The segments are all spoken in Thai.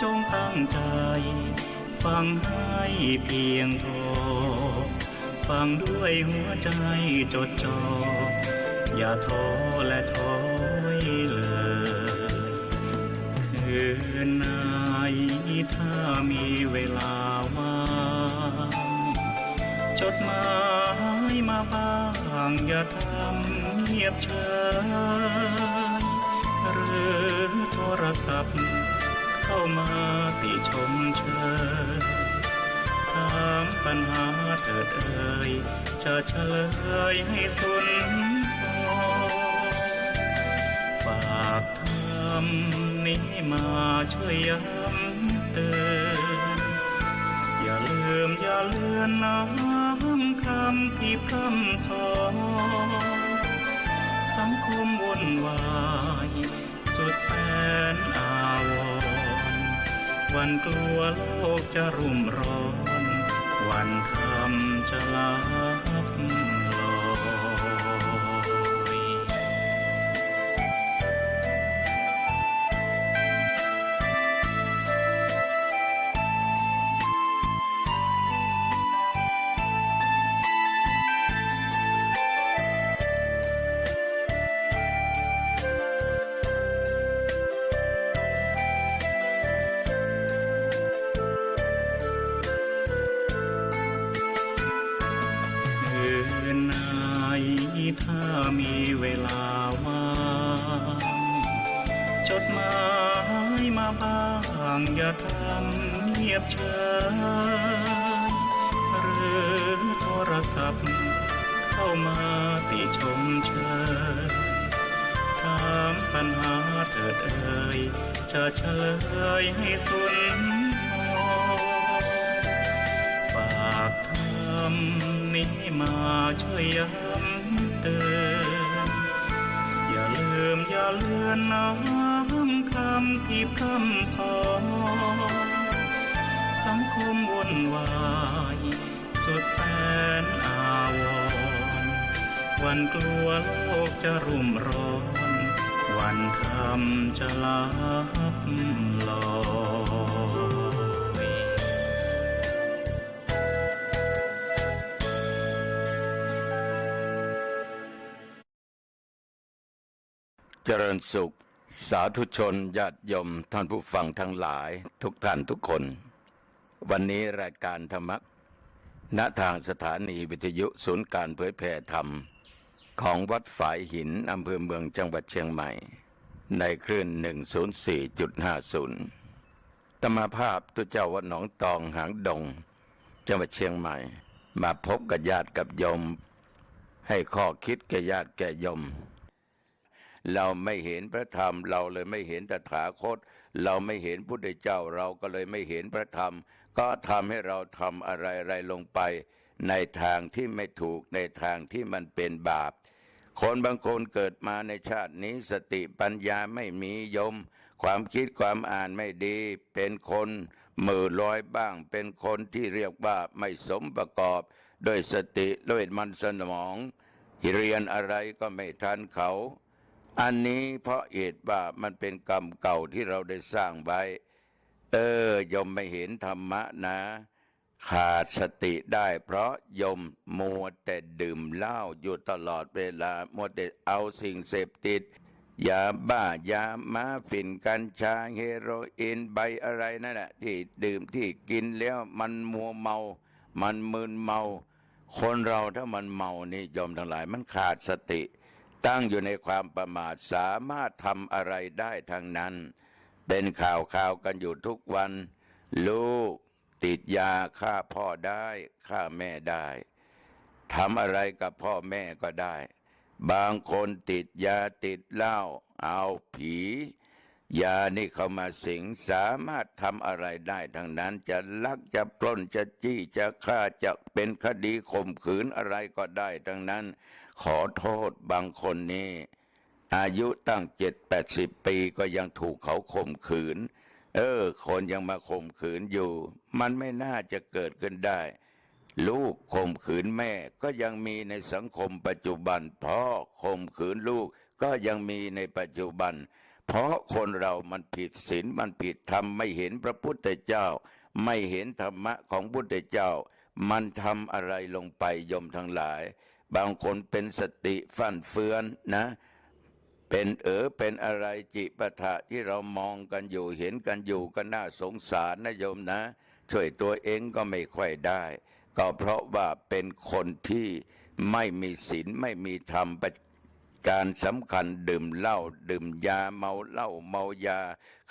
จงตั้งใจฟังให้เพียงพอฟังด้วยหัวใจจดจ่ออย่าท้อและถอยเลยคืนไหนถ้ามีเวลาว่างจดหมายมาบ้างอย่าทำเงียบเฉยหรือโทรศัพท์เข้ามาติชมเชยถามปัญหาเถิดเอ่ยจะเฉลยให้สุนทรฝากธรรมนี้มาช่วยย้ำเตือนอย่าลืมอย่าเลือนน้ำคำที่พร่ำสอนสังคมวุ่นวายสุดแสนอาวรณ์วันกลัวโลกจะรุ่มร้อนวันธรรมจะลับลอยถ้ามีเวลาว่างจดหมายมาบ้างอย่าทำเงียบเฉยหรือโทรศัพท์เข้ามาติชมเชยถามปัญหาเถิดเอ่ยจะเฉลยให้สุนทรฝากธรรมนี้มาช่วยย้ำเตือนอย่าลืมอย่าเลือนน้ำคำที่พร่ำสอนสังคมวุ่นวายสุดแสนอาวรณ์วันกลัวโลกจะรุ่มร้อนวันธรรมจะลับลอยเจริญสุขสาธุชนญาติโยมท่านผู้ฟังทั้งหลายทุกท่านทุกคนวันนี้รายการธรรมะณทางสถานีวิทยุศูนย์การเผยแผ่ธรรมของวัดฝายหินอำเภอเมืองจังหวัดเชียงใหม่ในคลื่น 104.50 ธรรมภาพตุเจ้าวัดหนองตองหางดงจังหวัดเชียงใหม่มาพบกับญาติกับโยมให้ข้อคิดแก่ญาติแก่โยมเราไม่เห็นพระธรรมเราเลยไม่เห็นตถาคตเราไม่เห็นพุทธเจ้าเราก็เลยไม่เห็นพระธรรมก็ทำให้เราทำอะไรลงไปในทางที่ไม่ถูกในทางที่มันเป็นบาปคนบางคนเกิดมาในชาตินี้สติปัญญาไม่มีโยมความคิดความอ่านไม่ดีเป็นคนมือลอยบ้างเป็นคนที่เรียกว่าไม่สมประกอบด้วยสติด้วยมันสมองเรียนอะไรก็ไม่ทันเขาอันนี้เพราะเหตุว่ามันเป็นกรรมเก่าที่เราได้สร้างไว้ยมไม่เห็นธรรมะนะขาดสติได้เพราะยมมัวแต่ดื่มเหล้าอยู่ตลอดเวลามัวแต่เอาสิ่งเสพติดยาบ้ายาม้าฝิ่นกัญชาเฮโรอีนใบอะไรนั่นแหละที่ดื่มที่กินแล้วมันมัวเมามันมึนเมาคนเราถ้ามันเมานี่ยมทั้งหลายมันขาดสติตั้งอยู่ในความประมาทสามารถทำอะไรได้ทั้งนั้นเป็นข่าวกันอยู่ทุกวันลูกติดยาฆ่าพ่อได้ฆ่าแม่ได้ทำอะไรกับพ่อแม่ก็ได้บางคนติดยาติดเหล้าเอาผียานี่เข้ามาสิงสามารถทำอะไรได้ทั้งนั้นจะลักจะปล้นจะจี้จะฆ่าจะเป็นคดีข่มขืนอะไรก็ได้ทั้งนั้นขอโทษบางคนนี่อายุตั้ง70-80 ปีก็ยังถูกเขาข่มขืนคนยังมาข่มขืนอยู่มันไม่น่าจะเกิดขึ้นได้ลูกข่มขืนแม่ก็ยังมีในสังคมปัจจุบันพ่อข่มขืนลูกก็ยังมีในปัจจุบัน เพราะคนเรามันผิดศีลมันผิดธรรมไม่เห็นพระพุทธเจ้าไม่เห็นธรรมะของพุทธเจ้ามันทำอะไรลงไปโยมทั้งหลายบางคนเป็นสติฟั่นเฟือนนะเป็นอะไรจิปะทะที่เรามองกันอยู่เห็นกันอยู่ก็น่าสงสารนะโยมนะช่วยตัวเองก็ไม่ค่อยได้ก็เพราะว่าเป็นคนที่ไม่มีศีลไม่มีธรรมการสำคัญดื่มเหล้าดื่มยาเมาเหล้าเมายา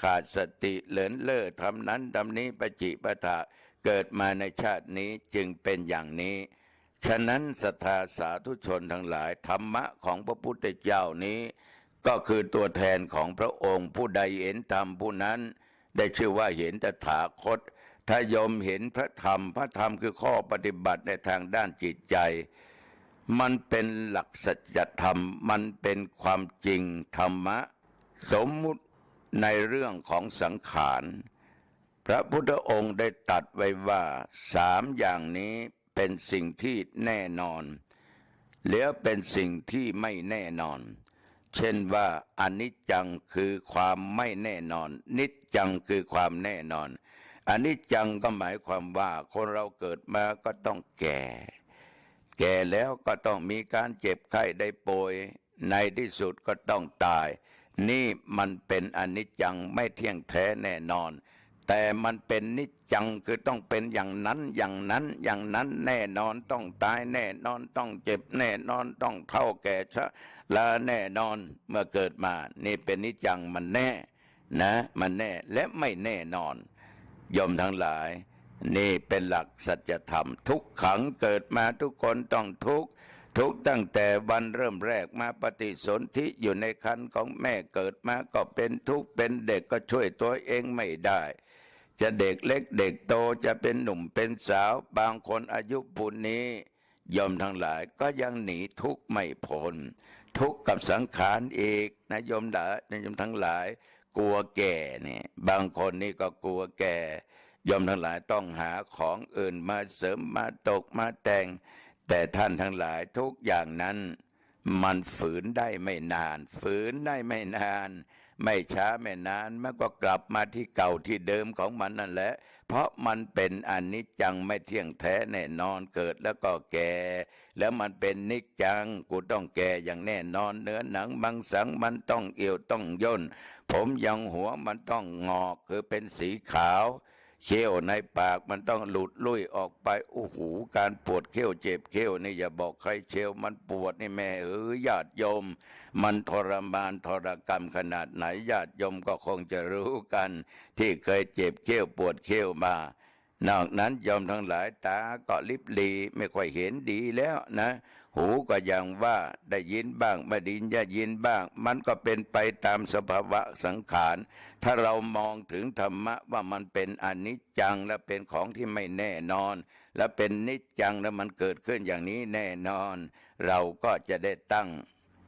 ขาดสติเลินเล่อทำนั้นทำนี้ปจิปะทะเกิดมาในชาตินี้จึงเป็นอย่างนี้ฉะนั้นศรัทธาสาธุชนทั้งหลายธรรมะของพระพุทธเจ้านี้ก็คือตัวแทนของพระองค์ผู้ใดเห็นธรรมผู้นั้นได้ชื่อว่าเห็นตถาคตถ้าโยมเห็นพระธรรมคือข้อปฏิบัติในทางด้านจิตใจมันเป็นหลักสัจธรรมมันเป็นความจริงธรรมะสมมุติในเรื่องของสังขารพระพุทธองค์ได้ตรัสไว้ว่า3อย่างนี้เป็นสิ่งที่แน่นอนแล้วเป็นสิ่งที่ไม่แน่นอนเช่นว่าอนิจจังคือความไม่แน่นอนนิจจังคือความแน่นอนอนิจจังก็หมายความว่าคนเราเกิดมาก็ต้องแก่แล้วก็ต้องมีการเจ็บไข้ได้ป่วยในที่สุดก็ต้องตายนี่มันเป็นอนิจจังไม่เที่ยงแท้แน่นอนแต่มันเป็นนิจจังคือต้องเป็นอย่างนั้นแน่นอนต้องตายแน่นอนต้องเจ็บแน่นอนต้องเฒ่าแก่ชราแน่นอนเมื่อเกิดมานี่เป็นนิจจังมันแน่นะมันแน่และไม่แน่นอนโยมทั้งหลายนี่เป็นหลักสัจธรรมทุกขังเกิดมาทุกคนต้องทุกข์ตั้งแต่วันเริ่มแรกมาปฏิสนธิอยู่ในครรภ์ของแม่เกิดมาก็เป็นทุกข์เป็นเด็กก็ช่วยตัวเองไม่ได้จะเด็กเล็กเด็กโตจะเป็นหนุ่มเป็นสาวบางคนอายุปูนนี้ยอมทั้งหลายก็ยังหนีทุกข์ไม่พ้นทุกข์กับสังขารอีกนะโยมทั้งหลายกลัวแก่นี่บางคนนี่ก็กลัวแก่ยอมทั้งหลายต้องหาของอื่นมาเสริมมาตกมาแต่งแต่ท่านทั้งหลายทุกอย่างนั้นมันฝืนได้ไม่นานไม่ช้าไม่นานมันก็กลับมาที่เก่าที่เดิมของมันนั่นแหละเพราะมันเป็นอนิจจังไม่เที่ยงแท้แน่นอนเกิดแล้วก็แก่แล้วมันเป็นนิจจังกูต้องแก่อย่างแน่นอนเนื้อหนังมังสังมันต้องเอี่ยวต้องย่นผมยังหัวมันต้องงอกคือเป็นสีขาวเขี้ยวในปากมันต้องหลุดลุ่ยออกไปโอ้โหการปวดเขี้ยวเจ็บเขี้ยวนี่อย่าบอกใครเชียวมันปวดนี่แม่ญาติโยมมันทรมานทรกรรมขนาดไหนญาติโยมก็คงจะรู้กันที่เคยเจ็บเขี้ยวปวดเขี้ยวมานอกนั้นโยมทั้งหลายตาก็ลิบลีไม่ค่อยเห็นดีแล้วนะหูก็อย่างว่าได้ยินบ้างไม่ได้ยินบ้างมันก็เป็นไปตามสภาวะสังขารถ้าเรามองถึงธรรมะว่ามันเป็นอนิจจังและเป็นของที่ไม่แน่นอนและเป็นนิจจังแล้วมันเกิดขึ้นอย่างนี้แน่นอนเราก็จะได้ตั้ง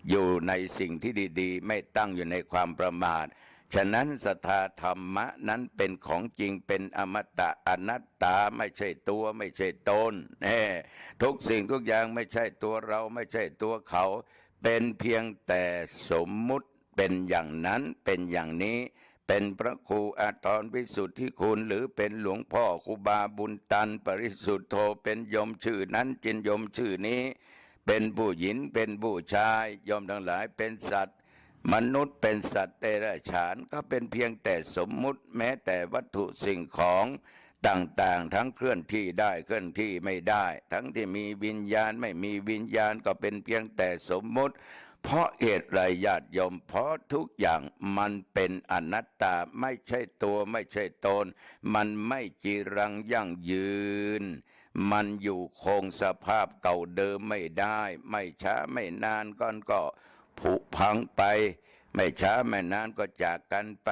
อยู่ในสิ่งที่ดีๆไม่ตั้งอยู่ในความประมาทฉะนั้นศรัทธาธรรมะนั้นเป็นของจริงเป็นอมตะอนัตตาไม่ใช่ตัวไม่ใช่ตนทุกสิ่งทุกอย่างไม่ใช่ตัวเราไม่ใช่ตัวเขาเป็นเพียงแต่สมมุติเป็นอย่างนั้นเป็นอย่างนี้เป็นพระครูอาทรวิสุทธิคุณหรือเป็นหลวงพ่อครูบาบุญตันปริสุทธโธเป็นโยมชื่อนั้นจินโยมชื่อนี้เป็นผู้หญิงเป็นผู้ชายโยมทั้งหลายเป็นสัตว์มนุษย์เป็นสัตว์เดรัจฉานก็เป็นเพียงแต่สมมุติแม้แต่วัตถุสิ่งของต่างๆทั้งเคลื่อนที่ได้เคลื่อนที่ไม่ได้ทั้งที่มีวิญญาณไม่มีวิญญาณก็เป็นเพียงแต่สมมุติเพราะเหตุไรญาติโยมเพราะทุกอย่างมันเป็นอนัตตาไม่ใช่ตัวไม่ใช่ตนมันไม่จีรังยั่งยืนมันอยู่คงสภาพเก่าเดิมไม่ได้ไม่ช้าไม่นานก็ผุพังไปไม่ช้าไม่นานก็จากกันไป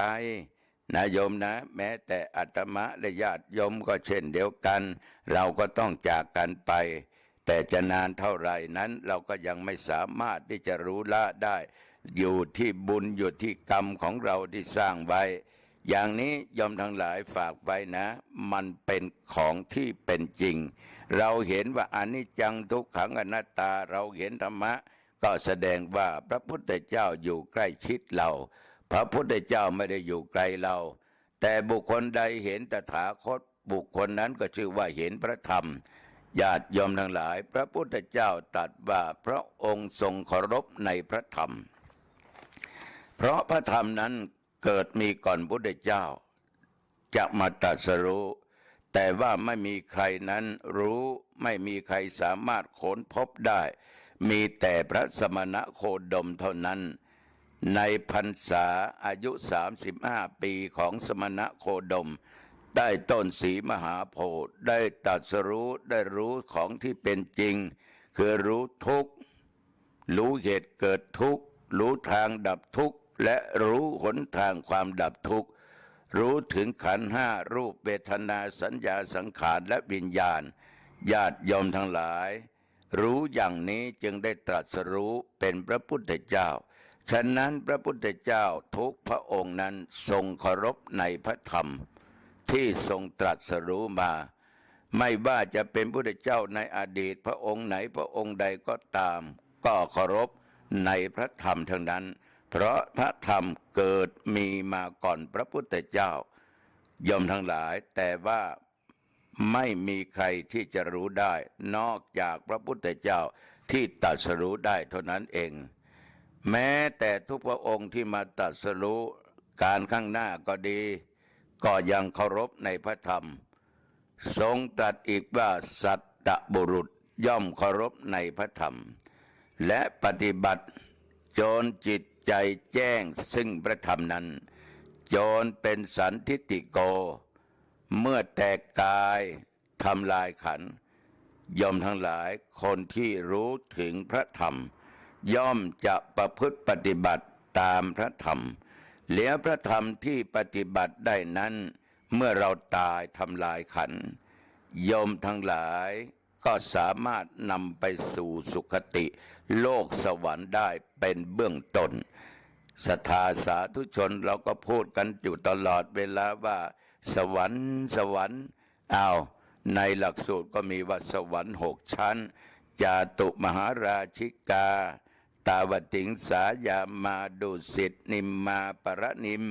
นะโยมนะแม้แต่อาตมาและญาติโยมก็เช่นเดียวกันเราก็ต้องจากกันไปแต่จะนานเท่าไหร่นั้นเราก็ยังไม่สามารถที่จะรู้ละได้อยู่ที่บุญอยู่ที่กรรมของเราที่สร้างไว้อย่างนี้โยมทั้งหลายฝากไว้นะมันเป็นของที่เป็นจริงเราเห็นว่าอนิจจังทุกขังอนัตตาเราเห็นธรรมะก็แสดงว่าพระพุทธเจ้าอยู่ใกล้ชิดเรา พระพุทธเจ้าไม่ได้อยู่ไกลเราแต่บุคคลใดเห็นตถาคตบุคคลนั้นก็ชื่อว่าเห็นพระธรรมญาติโยมทั้งหลายพระพุทธเจ้าตรัสว่าพระองค์ทรงเคารพในพระธรรมเพราะพระธรรมนั้นเกิดมีก่อนพุทธเจ้าจะมาตรัสรู้แต่ว่าไม่มีใครนั้นรู้ไม่มีใครสามารถค้นพบได้มีแต่พระสมณโคดมเท่านั้นในพรรษาอายุ35 ปีของสมณโคดมได้ต้นศรีมหาโพธิ์ได้ตรัสรู้ได้รู้ของที่เป็นจริงคือรู้ทุกข์รู้เหตุเกิดทุกข์รู้ทางดับทุกข์และรู้หนทางความดับทุกข์รู้ถึงขันธ์ห้ารูปเวทนาสัญญาสังขารและวิญญาณญาติโยมทั้งหลายรู้อย่างนี้จึงได้ตรัสรู้เป็นพระพุทธเจ้าฉะนั้นพระพุทธเจ้าทุกพระองค์นั้นทรงเคารพในพระธรรมที่ทรงตรัสรู้มาไม่ว่าจะเป็นพุทธเจ้าในอดีตพระองค์ไหนพระองค์ใดก็ตามก็เคารพในพระธรรมทั้งนั้นเพราะพระธรรมเกิดมีมาก่อนพระพุทธเจ้าโยมทั้งหลายแต่ว่าไม่มีใครที่จะรู้ได้นอกจากพระพุทธเจ้าที่ตรัสรู้ได้เท่านั้นเองแม้แต่ทุกพระองค์ที่มาตรัสรู้การข้างหน้าก็ดีก็ยังเคารพในพระธรรมทรงตรัสอีกว่าสัตตบุรุษย่อมเคารพในพระธรรมและปฏิบัติจนจิตใจแจ้งซึ่งพระธรรมนั้นจนเป็นสันทิฏฐิโกเมื่อแตกกายทำลายขันธ์ย่อมทั้งหลายคนที่รู้ถึงพระธรรมย่อมจะประพฤติปฏิบัติตามพระธรรมแล้วพระธรรมที่ปฏิบัติได้นั้นเมื่อเราตายทำลายขันธ์โยมทั้งหลายก็สามารถนำไปสู่สุคติโลกสวรรค์ได้เป็นเบื้องต้นศรัทธาสาธุชนเราก็พูดกันอยู่ตลอดเวลาว่าสวรรค์สวรรค์ในหลักสูตรก็มีว่าสวรรค์6 ชั้นจาตุมหาราชิกาตาวติงสายามาดุสิตนิมมาปรนิม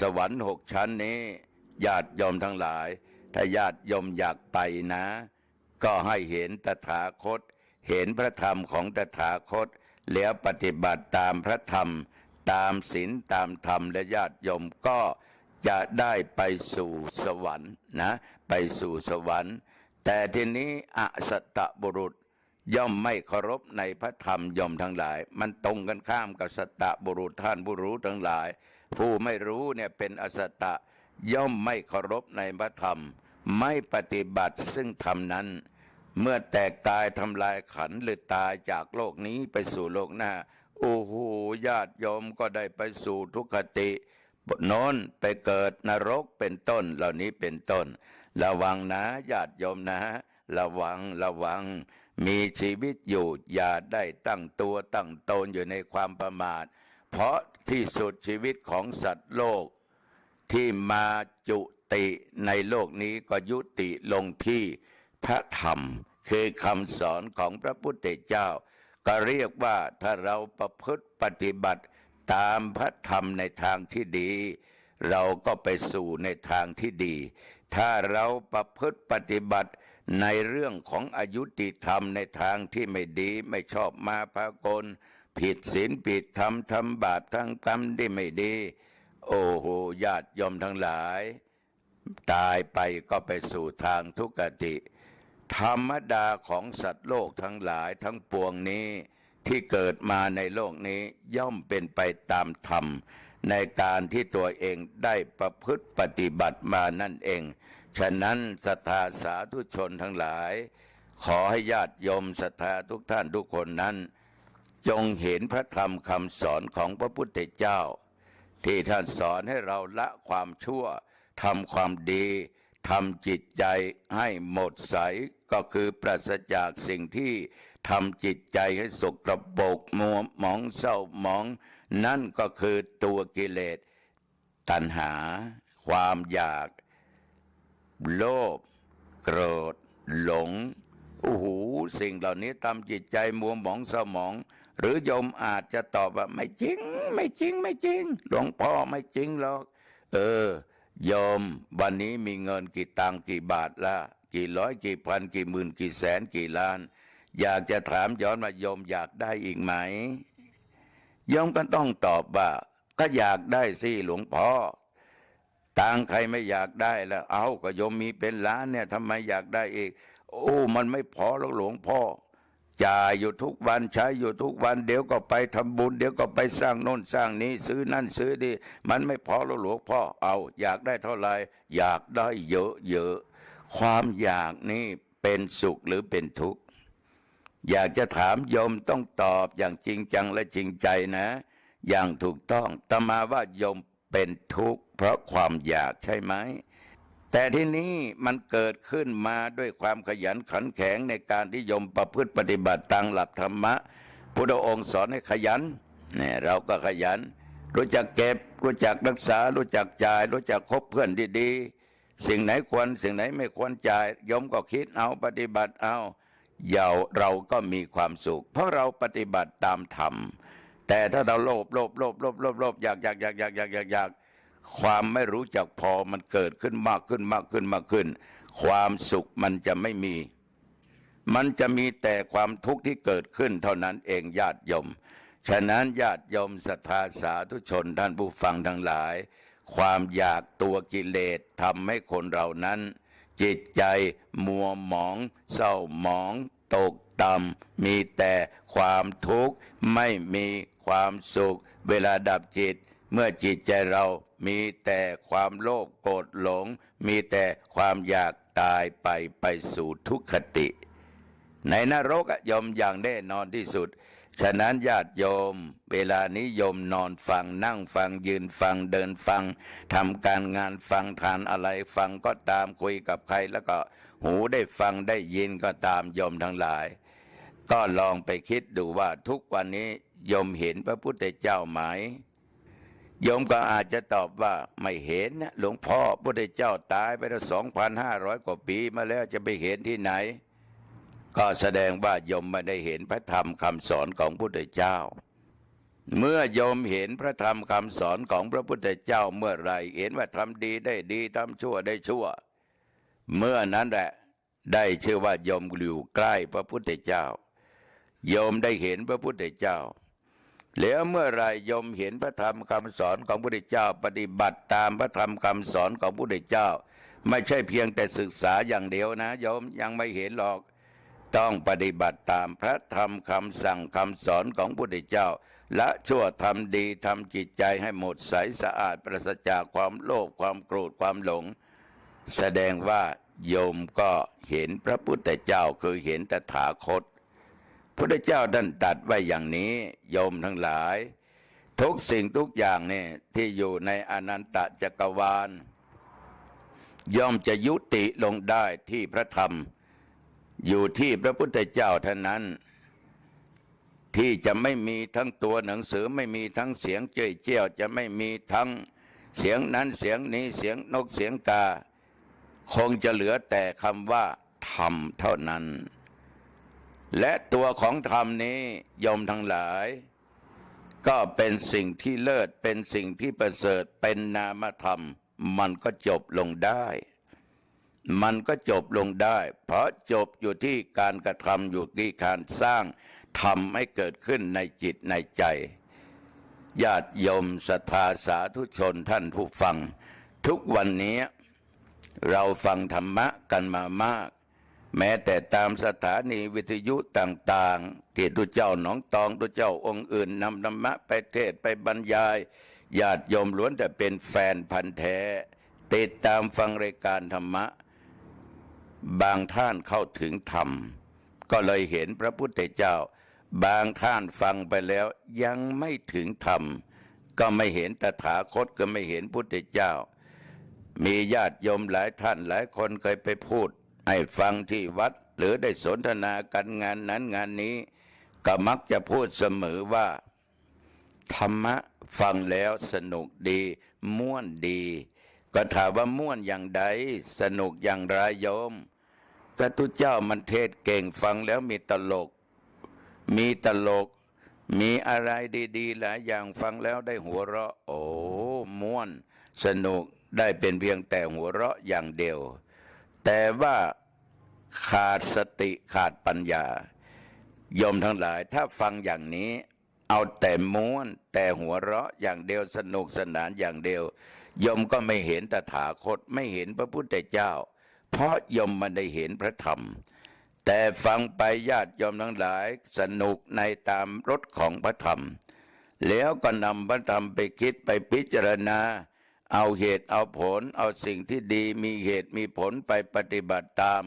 สวรรค์6 ชั้นนี้ญาติโยมทั้งหลายถ้าญาติโยมอยากไปนะก็ให้เห็นตถาคตเห็นพระธรรมของตถาคตแล้วปฏิบัติตามพระธรรมตามศีลตามธรรมและญาติโยมก็จะได้ไปสู่สวรรค์นะไปสู่สวรรค์แต่ทีนี้อสัตตบุรุษย่อมไม่เคารพในพระธรรมโยมทั้งหลายมันตรงกันข้ามกับสัตตบุรุษท่านผู้รู้ทั้งหลายผู้ไม่รู้เนี่ยเป็นอสัตตะย่อมไม่เคารพในพระธรรมไม่ปฏิบัติซึ่งธรรมนั้นเมื่อแตกกายทำลายขันธ์หรือตายจากโลกนี้ไปสู่โลกหน้าโอ้โหญาติโยมก็ได้ไปสู่ทุกขติโน้นไปเกิดนรกเป็นต้นเหล่านี้เป็นต้นระวังนะญาติโยมนะระวังมีชีวิตอยู่อย่าได้ตั้งตัวตั้งตนอยู่ในความประมาทเพราะที่สุดชีวิตของสัตว์โลกที่มาจุติในโลกนี้ก็ยุติลงที่พระธรรมคือคำสอนของพระพุทธเจ้าก็เรียกว่าถ้าเราประพฤติปฏิบัติตามพระธรรมในทางที่ดีเราก็ไปสู่ในทางที่ดีถ้าเราประพฤติปฏิบัติในเรื่องของอยุติธรรมในทางที่ไม่ดีไม่ชอบมาพากลผิดศีลผิดธรรมทำบาปทำกรรมที่ไม่ดีโอ้โหญาติโยมทั้งหลายตายไปก็ไปสู่ทางทุกขติธรรมดาของสัตว์โลกทั้งหลายทั้งปวงนี้ที่เกิดมาในโลกนี้ย่อมเป็นไปตามธรรมในการที่ตัวเองได้ประพฤติปฏิบัติมานั่นเองฉะนั้นศรัทธาสาธุชนทั้งหลายขอให้ญาติโยมศรัทธาทุกท่านทุกคนนั้นจงเห็นพระธรรมคำสอนของพระพุทธเจ้าที่ท่านสอนให้เราละความชั่วทำความดีทำจิตใจให้หมดใสก็คือปราศจากสิ่งที่ทำจิตใจให้สกปรกมัวหมองเศร้าหมองนั่นก็คือตัวกิเลสตัณหาความอยากโลภโกรธหลงโอ้โหสิ่งเหล่านี้ทำจิตใจมัวหมองเศร้าหมอง หรือโยมอาจจะตอบว่าไม่จริงไม่จริงไม่จริงหลวงพ่อไม่จริงหรอกโยมวันนี้มีเงินกี่ตังค์กี่บาทละกี่ร้อยกี่พันกี่หมื่นกี่แสนกี่ล้านอยากจะถามย้อนว่าโยมอยากได้อีกไหมโยมก็ต้องตอบว่าก็อยากได้สิหลวงพ่อตังค์ใครไม่อยากได้แล้วเอาก็โยมมีเป็นล้านเนี่ยทำไมอยากได้อีกโอ้มันไม่พอแล้วหลวงพ่อจ่ายอยู่ทุกวันใช้อยู่ทุกวันเดี๋ยวก็ไปทำบุญเดี๋ยวก็ไปสร้างโน่นสร้างนี้ซื้อนั่นซื้อนี่มันไม่พอแล้วหลวงพ่อเอาอยากได้เท่าไหร่อยากได้เยอะๆความอยากนี่เป็นสุขหรือเป็นทุกข์อยากจะถามโยมต้องตอบอย่างจริงจังและจริงใจนะอย่างถูกต้องอาตมาว่าโยมเป็นทุกข์เพราะความอยากใช่ไหมแต่ที่นี้มันเกิดขึ้นมาด้วยความขยันขันแข็งในการที่โยมประพฤติปฏิบัติตามหลักธรรมะพุทธองค์สอนให้ขยันเนี่ยเราก็ขยันรู้จักเก็บรู้จักรักษารู้จักจ่ายรู้จักคบเพื่อนดีๆสิ่งไหนควรสิ่งไหนไม่ควรจ่ายโยมก็คิดเอาปฏิบัติเอาเราก็มีความสุขเพราะเราปฏิบัติตามธรรมแต่ถ้าเราโลภอยากความไม่รู้จักพอมันเกิดขึ้นมากขึ้นความสุขมันจะไม่มีมันจะมีแต่ความทุกข์ที่เกิดขึ้นเท่านั้นเองญาติโยมฉะนั้นญาติโยมศรัทธาสาธุชนท่านผู้ฟังทั้งหลายความอยากตัวกิเลสทำให้คนเรานั้นจิตใจมัวหมองเศร้าหมองตกต่ำมีแต่ความทุกข์ไม่มีความสุขเวลาดับจิตเมื่อจิตใจเรามีแต่ความโลภโกรธหลงมีแต่ความอยากตายไปสู่ทุกขติในนรกโยมอย่างแน่นอนที่สุดฉะนั้นญาติโยมเวลานี้โยมนอนฟังนั่งฟังยืนฟังเดินฟังทำการงานฟังทานอะไรฟังก็ตามคุยกับใครแล้วก็หูได้ฟังได้ยินก็ตามโยมทั้งหลายก็ลองไปคิดดูว่าทุกวันนี้โยมเห็นพระพุทธเจ้าไหมโยมก็อาจจะตอบว่าไม่เห็นนะหลวงพ่อพระพุทธเจ้าตายไปแล้ว2,500 กว่าปีมาแล้วจะไปเห็นที่ไหนก็แสดงว่าโยมไม่ได้เห็นพระธรรมคำสอนของพระพุทธเจ้าเมื่อโยมเห็นพระธรรมคำสอนของพระพุทธเจ้าเมื่อไรเห็นว่าทำดีได้ดีทำชั่วได้ชั่วเมื่อนั้นแหละได้ชื่อว่าโยมอยู่ใกล้พระพุทธเจ้าโยมได้เห็นพระพุทธเจ้าแล้วเมื่อไรโยมเห็นพระธรรมคำสอนของพระพุทธเจ้าปฏิบัติตามพระธรรมคำสอนของพระพุทธเจ้าไม่ใช่เพียงแต่ศึกษาอย่างเดียวนะโยมยังไม่เห็นหรอกต้องปฏิบัติตามพระธรรมคำสั่งคำสอนของพระพุทธเจ้าละชั่วทำดีทำจิตใจให้หมดใสสะอาดปราศจากความโลภความโกรธความหลงแสดงว่าโยมก็เห็นพระพุทธเจ้าคือเห็นตถาคตพระพุทธเจ้าท่านตรัสไว้อย่างนี้โยมทั้งหลายทุกสิ่งทุกอย่างเนี่ยที่อยู่ในอนันตจักรวาลย่อมจะยุติลงได้ที่พระธรรมอยู่ที่พระพุทธเจ้าเท่านั้นที่จะไม่มีทั้งตัวหนังสือไม่มีทั้งเสียงเจ้ยเจี้ยวจะไม่มีทั้งเสียงนั้นเสียงนี้เสียงนกเสียงกาคงจะเหลือแต่คำว่าธรรมเท่านั้นและตัวของธรรมนี้โยมทั้งหลายก็เป็นสิ่งที่เลิศเป็นสิ่งที่ประเสริฐเป็นนามธรรมมันก็จบลงได้เพราะจบอยู่ที่การกระทำอยู่ที่การสร้างทำให้เกิดขึ้นในจิตในใจญาติโยมศรัทธาสาธุชนท่านผู้ฟังทุกวันนี้เราฟังธรรมะกันมามากแม้แต่ตามสถานีวิทยุต่างๆที่ตุเจ้าหนองตองตุเจ้าองค์อื่นนำธรรมะไปเทศไปบรรยายญาติโยมล้วนแต่เป็นแฟนพันธุ์แท้ติดตามฟังรายการธรรมะบางท่านเข้าถึงธรรมก็เลยเห็นพระพุทธเจ้าบางท่านฟังไปแล้วยังไม่ถึงธรรมก็ไม่เห็นตถาคตก็ไม่เห็นพุทธเจ้ามีญาติโยมหลายท่านหลายคนเคยไปพูดให้ฟังที่วัดหรือได้สนทนากันงานนั้นงานนี้ก็มักจะพูดเสมอว่าธรรมะฟังแล้วสนุกดีม่วนดีก็ถามว่าม่วนอย่างใดสนุกอย่างไรโยมพระพุทธเจ้ามันเทศเก่งฟังแล้วมีตลก มีอะไรดีๆหลายอย่างฟังแล้วได้หัวเราะโอ้ม่วนสนุกได้เป็นเพียงแต่หัวเราะอย่างเดียวแต่ว่าขาดสติขาดปัญญาโยมทั้งหลายถ้าฟังอย่างนี้เอาแต่ม้วนแต่หัวเราะอย่างเดียวสนุกสนานอย่างเดียวโยมก็ไม่เห็นตถาคตไม่เห็นพระพุทธเจ้าเพราะโยมไม่ได้เห็นพระธรรมแต่ฟังไปญาติโยมทั้งหลายสนุกในตามรสของพระธรรมแล้วก็นำพระธรรมไปคิดไปพิจารณาเอาเหตุเอาผลเอาสิ่งที่ดีมีเหตุมีผลไปปฏิบัติตาม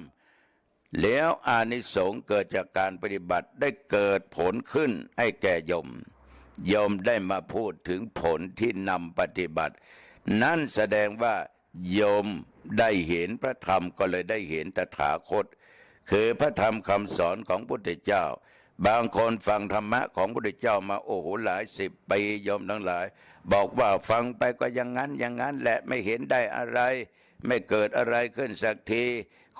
แล้วอานิสงส์เกิดจากการปฏิบัติได้เกิดผลขึ้นให้แก่โยมได้มาพูดถึงผลที่นำปฏิบัตินั่นแสดงว่าโยมได้เห็นพระธรรมก็เลยได้เห็นตถาคตคือพระธรรมคำสอนของพระพุทธเจ้าบางคนฟังธรรมะของพระพุทธเจ้ามาโอ้โหหลายสิบปีโยมทั้งหลายบอกว่าฟังไปก็อย่างนั้นแหละไม่เห็นได้อะไรไม่เกิดอะไรขึ้นสักที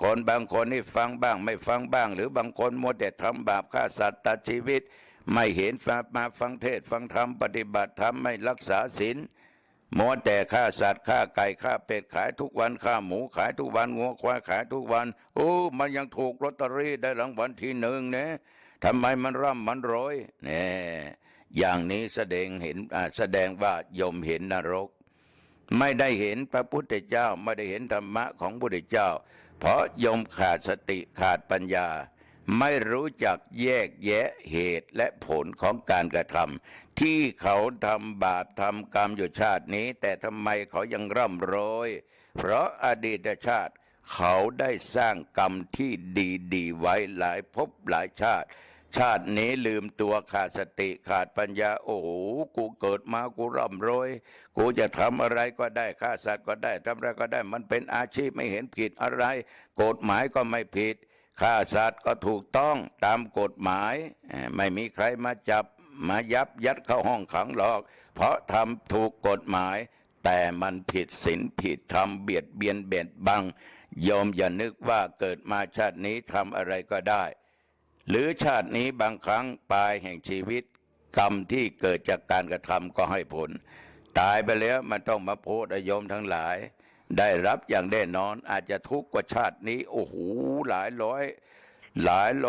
คนบางคนนี่ฟังบ้างไม่ฟังบ้างหรือบางคนมัวแต่ทำบาปฆ่าสัตว์ตัดชีวิตไม่เห็นมาฟังเทศฟังธรรมปฏิบัติธรรมไม่รักษาศีลมัวแต่ฆ่าสัตว์ฆ่าไก่ฆ่าเป็ดขายทุกวันฆ่าหมูขายทุกวันงัวควายขายทุกวันโอ้มันยังถูกลอตเตอรี่ได้รางวัลที่หนึ่งเนี่ยทำไมมันร่ำมันรวยเนี่ยอย่างนี้แสดงว่าโยมเห็นนรกไม่ได้เห็นพระพุทธเจ้าไม่ได้เห็นธรรมะของพระพุทธเจ้าเพราะโยมขาดสติขาดปัญญาไม่รู้จักแยกแยะเหตุและผลของการกระทำที่เขาทำบาปทำกรรมอยู่ชาตินี้แต่ทำไมเขายังร่ำรวยเพราะอดีตชาติเขาได้สร้างกรรมที่ดีๆไว้หลายภพหลายชาตินี้ลืมตัวขาดสติขาดปัญญาโอ้โหกูเกิดมากูร่ำรวยกูจะทำอะไรก็ได้ฆ่าสัตว์ก็ได้ทำอะไรก็ได้มันเป็นอาชีพไม่เห็นผิดอะไรกฎหมายก็ไม่ผิดฆ่าสัตว์ก็ถูกต้องตามกฎหมายไม่มีใครมาจับมายัดเข้าห้องขังหรอกเพราะทำถูกกฎหมายแต่มันผิดศีลผิดธรรมเบียดเบียนเบียดบังโยมอย่านึกว่าเกิดมาชาตินี้ทำอะไรก็ได้หรือชาตินี้บางครั้งปลายแห่งชีวิตกรรมที่เกิดจากการกระทำก็ให้ผลตายไปแล้วมันต้องมาโพธิโยมทั้งหลายได้รับอย่างแน่นอนอาจจะทุกข์กว่าชาตินี้โอ้โหหลายร้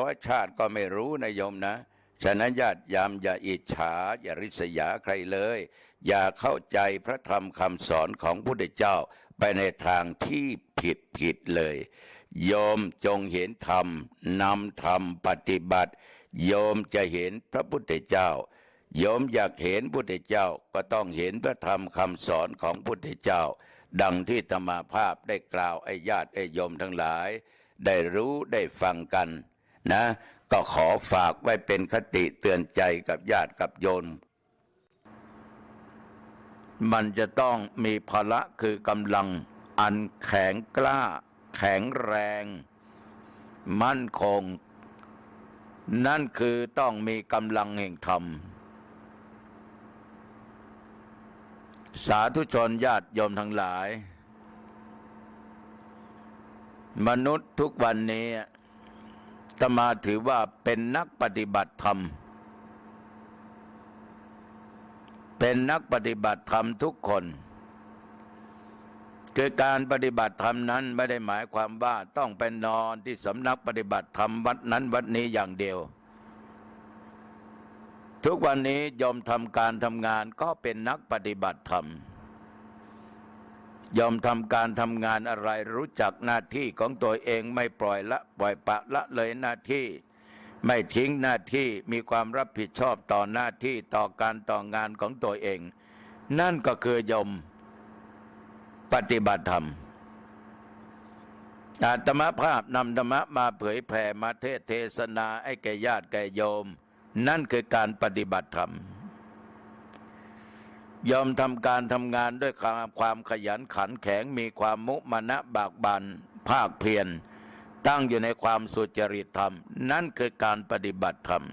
อยชาติก็ไม่รู้นะโยมนะฉะนั้นญาติโยมอย่าอิจฉาอย่าริษยาใครเลยอย่าเข้าใจพระธรรมคำสอนของพระพุทธเจ้าไปในทางที่ผิดเลยโยมจงเห็นธรรมนำธรรมปฏิบัติโยมจะเห็นพระพุทธเจ้าโยมอยากเห็นพระพุทธเจ้าก็ต้องเห็นพระธรรมคำสอนของพระพุทธเจ้าดังที่ธรรมาภาพได้กล่าวไอ้ญาติไอ้โยมทั้งหลายได้รู้ได้ฟังกันนะก็ขอฝากไว้เป็นคติเตือนใจกับญาติกับโยมมันจะต้องมีพละคือกำลังอันแข็งกล้าแข็งแรงมั่นคงนั่นคือต้องมีกำลังแห่งธรรมสาธุชนญาติโยมทั้งหลายมนุษย์ทุกวันนี้อาตมาถือว่าเป็นนักปฏิบัติธรรมเป็นนักปฏิบัติธรรมทุกคนคือการปฏิบัติธรรมนั้นไม่ได้หมายความว่าต้องไปนอนที่สำนักปฏิบัติธรรมวัดนั้นวัดนี้อย่างเดียวทุกวันนี้ยอมทำการทำงานก็เป็นนักปฏิบัติธรรมยอมทำการทำงานอะไรรู้จักหน้าที่ของตัวเองไม่ปล่อยปะละเลยหน้าที่ไม่ทิ้งหน้าที่มีความรับผิดชอบต่อหน้าที่ต่อการต่องานของตัวเองนั่นก็คือยอมปฏิบัติธรรมอาตมาภาพนำธรรมะมาเผยแผ่มาเทศนาให้แก่ญาติแก่โยมนั่นคือการปฏิบัติธรรมยอมทำการทำงานด้วยความขยันขันแข็งมีความมุมานะบากบั่นภาคเพียรตั้งอยู่ในความสุจริตธรรมนั่นคือการปฏิบัติธรรม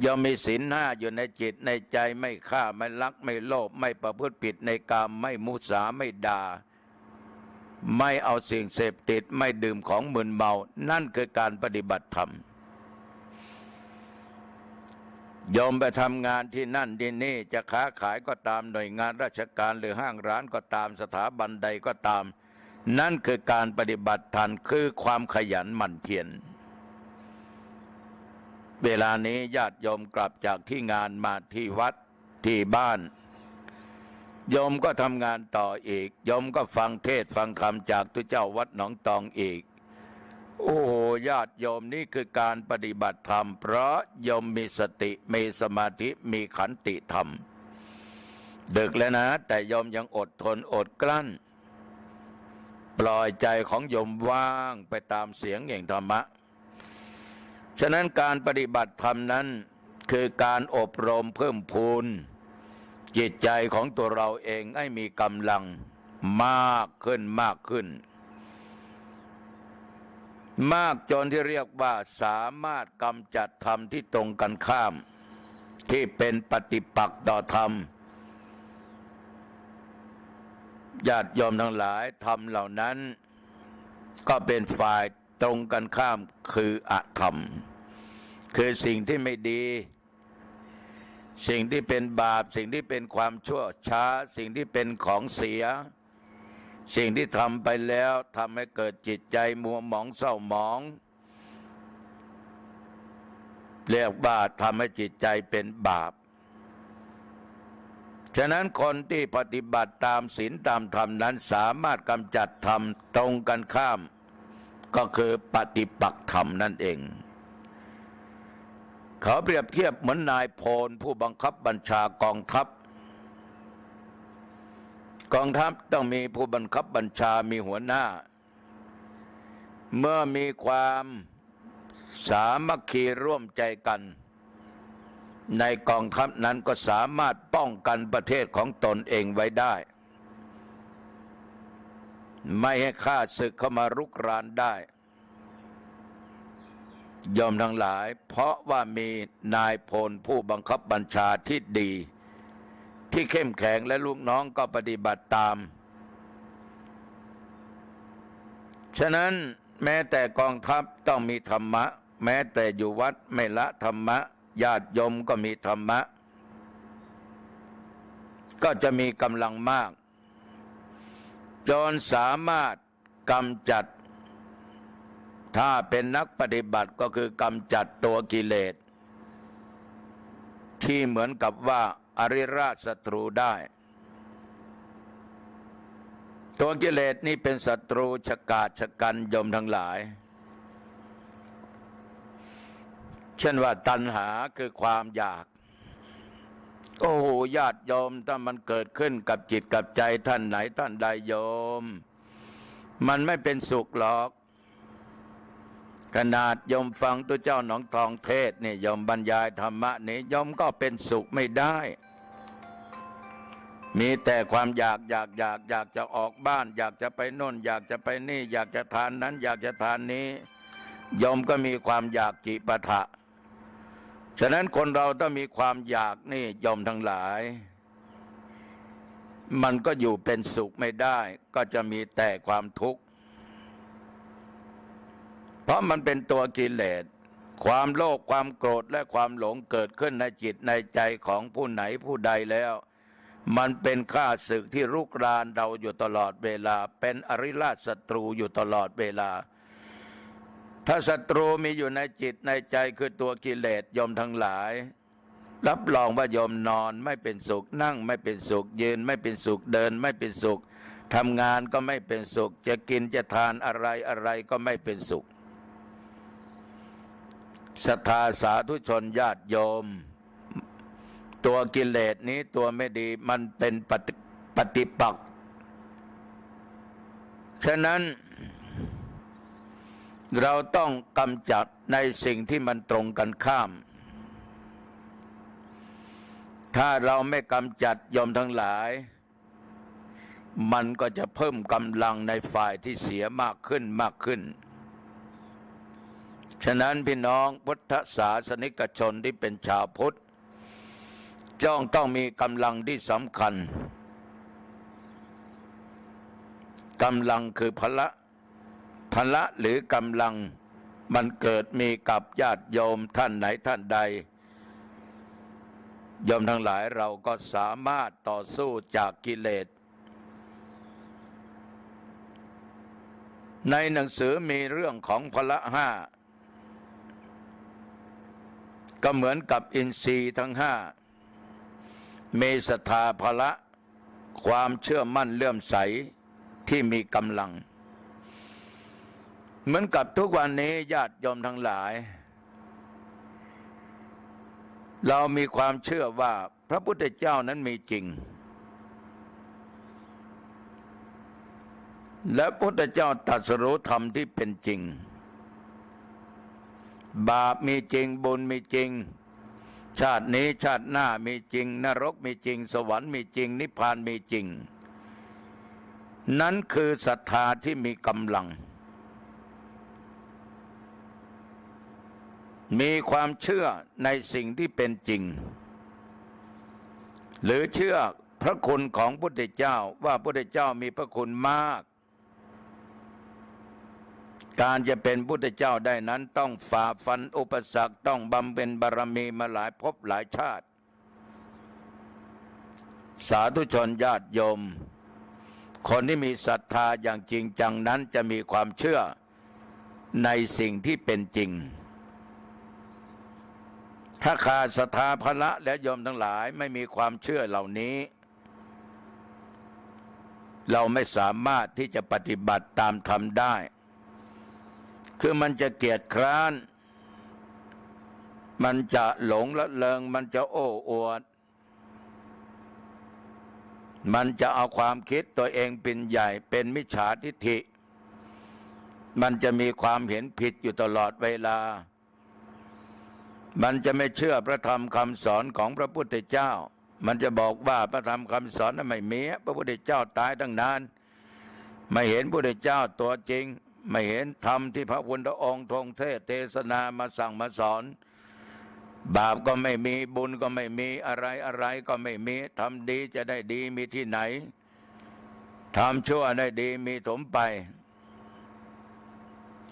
ย่อมมีศีลห้าอยู่ในจิตในใจไม่ฆ่าไม่ลักไม่โลภไม่ประพฤติผิดในกามไม่มุสาไม่ด่าไม่เอาสิ่งเสพติดไม่ดื่มของมึนเมานั่นคือการปฏิบัติธรรม โยมไปทำงานที่นั่นที่นี่จะค้าขายก็ตามหน่วยงานราชการหรือห้างร้านก็ตามสถาบันใดก็ตามนั่นคือการปฏิบัติธรรมคือความขยันหมั่นเพียรเวลานี้ญาติโยมกลับจากที่งานมาที่วัดที่บ้านโยมก็ทำงานต่ออีกโยมก็ฟังเทศน์ฟังธรรมจากตุเจ้าวัดหนองตองอีกโอ้โหญาติโยมนี่คือการปฏิบัติธรรมเพราะโยมมีสติมีสมาธิมีขันติธรรมดึกแล้วนะแต่โยมยังอดทนอดกลั้นปล่อยใจของโยมว่างไปตามเสียงแห่งธรรมะฉะนั้นการปฏิบัติธรรมนั้นคือการอบรมเพิ่มพูนจิตใจของตัวเราเองให้มีกำลังมากขึ้นมากขึ้นมากจนที่เรียกว่าสามารถกำจัดธรรมที่ตรงกันข้ามที่เป็นปฏิปักษ์ต่อธรรมญาติโยมทั้งหลายธรรมเหล่านั้นก็เป็นฝ่ายตรงกันข้ามคืออธรรมคือสิ่งที่ไม่ดีสิ่งที่เป็นบาปสิ่งที่เป็นความชั่วช้าสิ่งที่เป็นของเสียสิ่งที่ทำไปแล้วทำให้เกิดจิตใจมัวหมองเศร้าหมองเรียกว่าทำให้จิตใจเป็นบาปฉะนั้นคนที่ปฏิบัติตามศีลตามธรรมนั้นสามารถกำจัดธรรมตรงกันข้ามก็คือปฏิปักษ์ธรรมนั่นเองเขาเปรียบเทียบเหมือนนายพลผู้บังคับบัญชากองทัพกองทัพต้องมีผู้บังคับบัญชามีหัวหน้าเมื่อมีความสามัคคีร่วมใจกันในกองทัพนั้นก็สามารถป้องกันประเทศของตนเองไว้ได้ไม่ให้ข้าศึกเข้ามารุกรานได้ยอมทั้งหลายเพราะว่ามีนายพลผู้บังคับบัญชาที่ดีที่เข้มแข็งและลูกน้องก็ปฏิบัติตามฉะนั้นแม้แต่กองทัพต้องมีธรรมะแม้แต่อยู่วัดไม่ละธรรมะญาติโยมก็มีธรรมะก็จะมีกำลังมากจนสามารถกำจัดถ้าเป็นนักปฏิบัติก็คือกำจัดตัวกิเลสที่เหมือนกับว่าอริราชศัตรูได้ตัวกิเลสนี่เป็นศัตรูฉกาจฉกันโยมทั้งหลายเช่นว่าตัณหาคือความอยากโอ้โหญาติโยมถ้ามันเกิดขึ้นกับจิตกับใจท่านไหนท่านใดโยมมันไม่เป็นสุขหรอกขนาดโยมฟังตัวเจ้าหนองทองเทศนี่โยมบรรยายธรรมะนี่โยมก็เป็นสุขไม่ได้มีแต่ความอยากจะออกบ้านอยากจะไปโน่นอยากจะไปนี่อยากจะทานนั้นอยากจะทานนี้โยมก็มีความอยากจิปะทะฉะนั้นคนเราต้องมีความอยากนี่โยมทั้งหลายมันก็อยู่เป็นสุขไม่ได้ก็จะมีแต่ความทุกข์เพราะมันเป็นตัวกิเลสความโลภความโกรธและความหลงเกิดขึ้นในจิตในใจของผู้ไหนผู้ใดแล้วมันเป็นข้าศึกที่รุกรานเราอยู่ตลอดเวลาเป็นอริราชศัตรูอยู่ตลอดเวลาถ้าศัตรูมีอยู่ในจิตในใจคือตัวกิเลสโยมทั้งหลายรับรองว่าโยมนอนไม่เป็นสุขนั่งไม่เป็นสุขยืนไม่เป็นสุขเดินไม่เป็นสุขทำงานก็ไม่เป็นสุขจะกินจะทานอะไรก็ไม่เป็นสุขศรัทธาสาธุชนญาติโยมตัวกิเลสนี้ตัวไม่ดีมันเป็นปฏิปักษ์ฉะนั้นเราต้องกำจัดในสิ่งที่มันตรงกันข้ามถ้าเราไม่กำจัดโยมทั้งหลายมันก็จะเพิ่มกำลังในฝ่ายที่เสียมากขึ้นมากขึ้นฉะนั้นพี่น้องพุทธศาสนิกชนที่เป็นชาวพุทธต้องมีกำลังที่สำคัญกำลังคือพละหรือกำลังมันเกิดมีกับญาติโยมท่านไหนท่านใด โยมทั้งหลายเราก็สามารถต่อสู้จากกิเลสในหนังสือมีเรื่องของพละห้าก็เหมือนกับอินทรีย์ทั้งห้ามีศรัทธาพละความเชื่อมั่นเลื่อมใสที่มีกำลังเหมือนกับทุกวันนี้ญาติโยมทั้งหลายเรามีความเชื่อว่าพระพุทธเจ้านั้นมีจริงและพระพุทธเจ้าตรัสรู้ธรรมที่เป็นจริงบาปมีจริงบุญมีจริงชาตินี้ชาติหน้ามีจริงนรกมีจริงสวรรค์มีจริงนิพพานมีจริงนั้นคือศรัทธาที่มีกำลังมีความเชื่อในสิ่งที่เป็นจริงหรือเชื่อพระคุณของพระพุทธเจ้าว่าพระพุทธเจ้ามีพระคุณมากการจะเป็นพุทธเจ้าได้นั้นต้องฝ่าฟันอุปสรรคต้องบำเพ็ญบารมีมาหลายภพหลายชาติสาธุชนญาติโยมคนที่มีศรัทธาอย่างจริงจังนั้นจะมีความเชื่อในสิ่งที่เป็นจริงถ้าขาดศรัทธาพละและโยมทั้งหลายไม่มีความเชื่อเหล่านี้เราไม่สามารถที่จะปฏิบัติตามธรรมได้คือมันจะเกียจคร้านมันจะหลงละเลงมันจะโอ้อวดมันจะเอาความคิดตัวเองเป็นใหญ่เป็นมิจฉาทิฏฐิมันจะมีความเห็นผิดอยู่ตลอดเวลามันจะไม่เชื่อพระธรรมคำสอนของพระพุทธเจ้ามันจะบอกว่าพระธรรมคำสอนนั้นไม่มีพระพุทธเจ้าตายตั้งนานไม่เห็นพระพุทธเจ้าตัวจริงไม่เห็นธรรมที่พระพุทธองค์ทรงเทศนามาสั่งมาสอนบาปก็ไม่มีบุญก็ไม่มีอะไรก็ไม่มีทำดีจะได้ดีมีที่ไหนทำชั่วได้ดีมีถมไป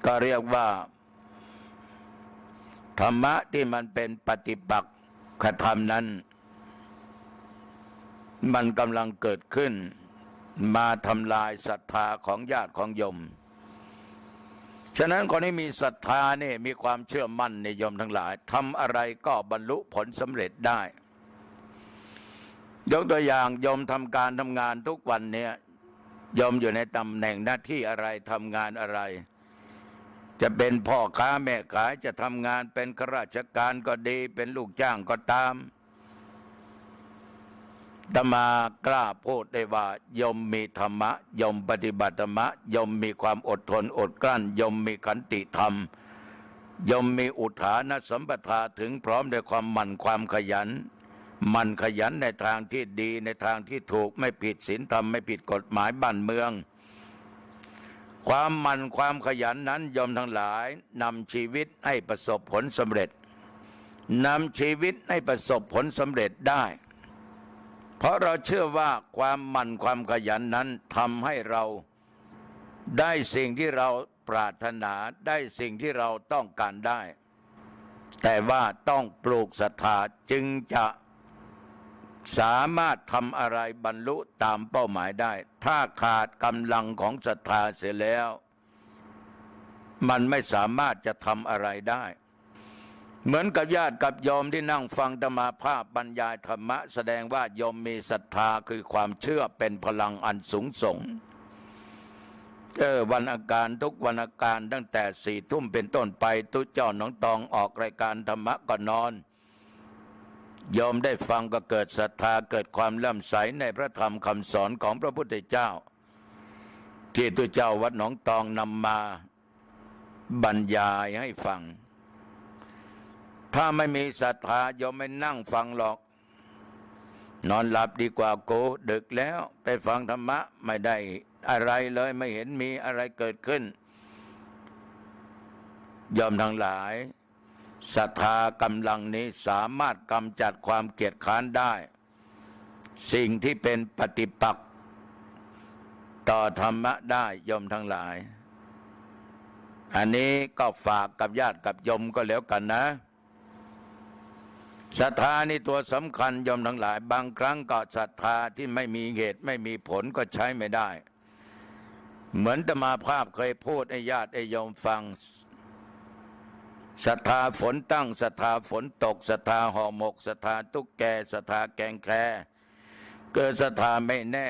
ก็เรียกว่าธรรมะที่มันเป็นปฏิปักษ์ธรรมนั้นมันกำลังเกิดขึ้นมาทำลายศรัทธาของญาติของโยมฉะนั้นคนที่มีศรัทธานี่มีความเชื่อมั่นในโยมทั้งหลายทำอะไรก็บรรลุผลสำเร็จได้ยกตัวอย่างโยมทำการทำงานทุกวันเนี่ยโยมอยู่ในตำแหน่งหน้าที่อะไรทำงานอะไรจะเป็นพ่อค้าแม่ขายจะทำงานเป็นข้าราชการก็ดีเป็นลูกจ้างก็ตามอาตมากล้าพูดได้ว่าโยมมีธรรมะโยมปฏิบัติธรรมะโยมมีความอดทนอดกลั้นโยมมีขันติธรรมโยมมีอุทานสัมปทาถึงพร้อมด้วยความหมั่นความขยันมันขยันในทางที่ดีในทางที่ถูกไม่ผิดศีลธรรมไม่ผิดกฎหมายบ้านเมืองความหมั่นความขยันนั้นโยมทั้งหลายนำชีวิตให้ประสบผลสำเร็จนำชีวิตให้ประสบผลสำเร็จได้เพราะเราเชื่อว่าความหมั่นความขยันนั้นทำให้เราได้สิ่งที่เราปรารถนาได้สิ่งที่เราต้องการได้แต่ว่าต้องปลูกศรัทธาจึงจะสามารถทำอะไรบรรลุตามเป้าหมายได้ถ้าขาดกำลังของศรัทธาเสียแล้วมันไม่สามารถจะทำอะไรได้เหมือนกับญาติกับโยมที่นั่งฟังธรรมาภาพบรรยายธรรมะแสดงว่าโยมมีศรัทธาคือความเชื่อเป็นพลังอันสูงส่งวันอาการทุกวันอาการตั้งแต่4 ทุ่มเป็นต้นไปตุ๊เจ้าหนองตองออกรายการธรรมะก็นอนโยมได้ฟังก็เกิดศรัทธาเกิดความเลื่อมใสในพระธรรมคำสอนของพระพุทธเจ้าที่ตุ๊เจ้าวัดหนองตองนำมาบรรยายให้ฟังถ้าไม่มีศรัทธาโยมไม่นั่งฟังหรอกนอนหลับดีกว่าโกดึกแล้วไปฟังธรรมะไม่ได้อะไรเลยไม่เห็นมีอะไรเกิดขึ้นโยมทั้งหลายศรัทธากำลังนี้สามารถกำจัดความเกียจคร้านได้สิ่งที่เป็นปฏิปักษ์ต่อธรรมะได้โยมทั้งหลายอันนี้ก็ฝากกับญาติกับโยมก็แล้วกันนะ ศรัทธานี่ตัวสำคัญโยมทั้งหลายบางครั้งก็ศรัทธาที่ไม่มีเหตุไม่มีผลก็ใช้ไม่ได้เหมือนอาตมาภาพเคยพูดให้ญาติให้โยมฟังศรัทธาฝนตั้งศรัทธาฝนตกศรัทธาห่อหมกศรัทธาตุ๊กแกศรัทธาแกงแคเกิดศรัทธาไม่แน่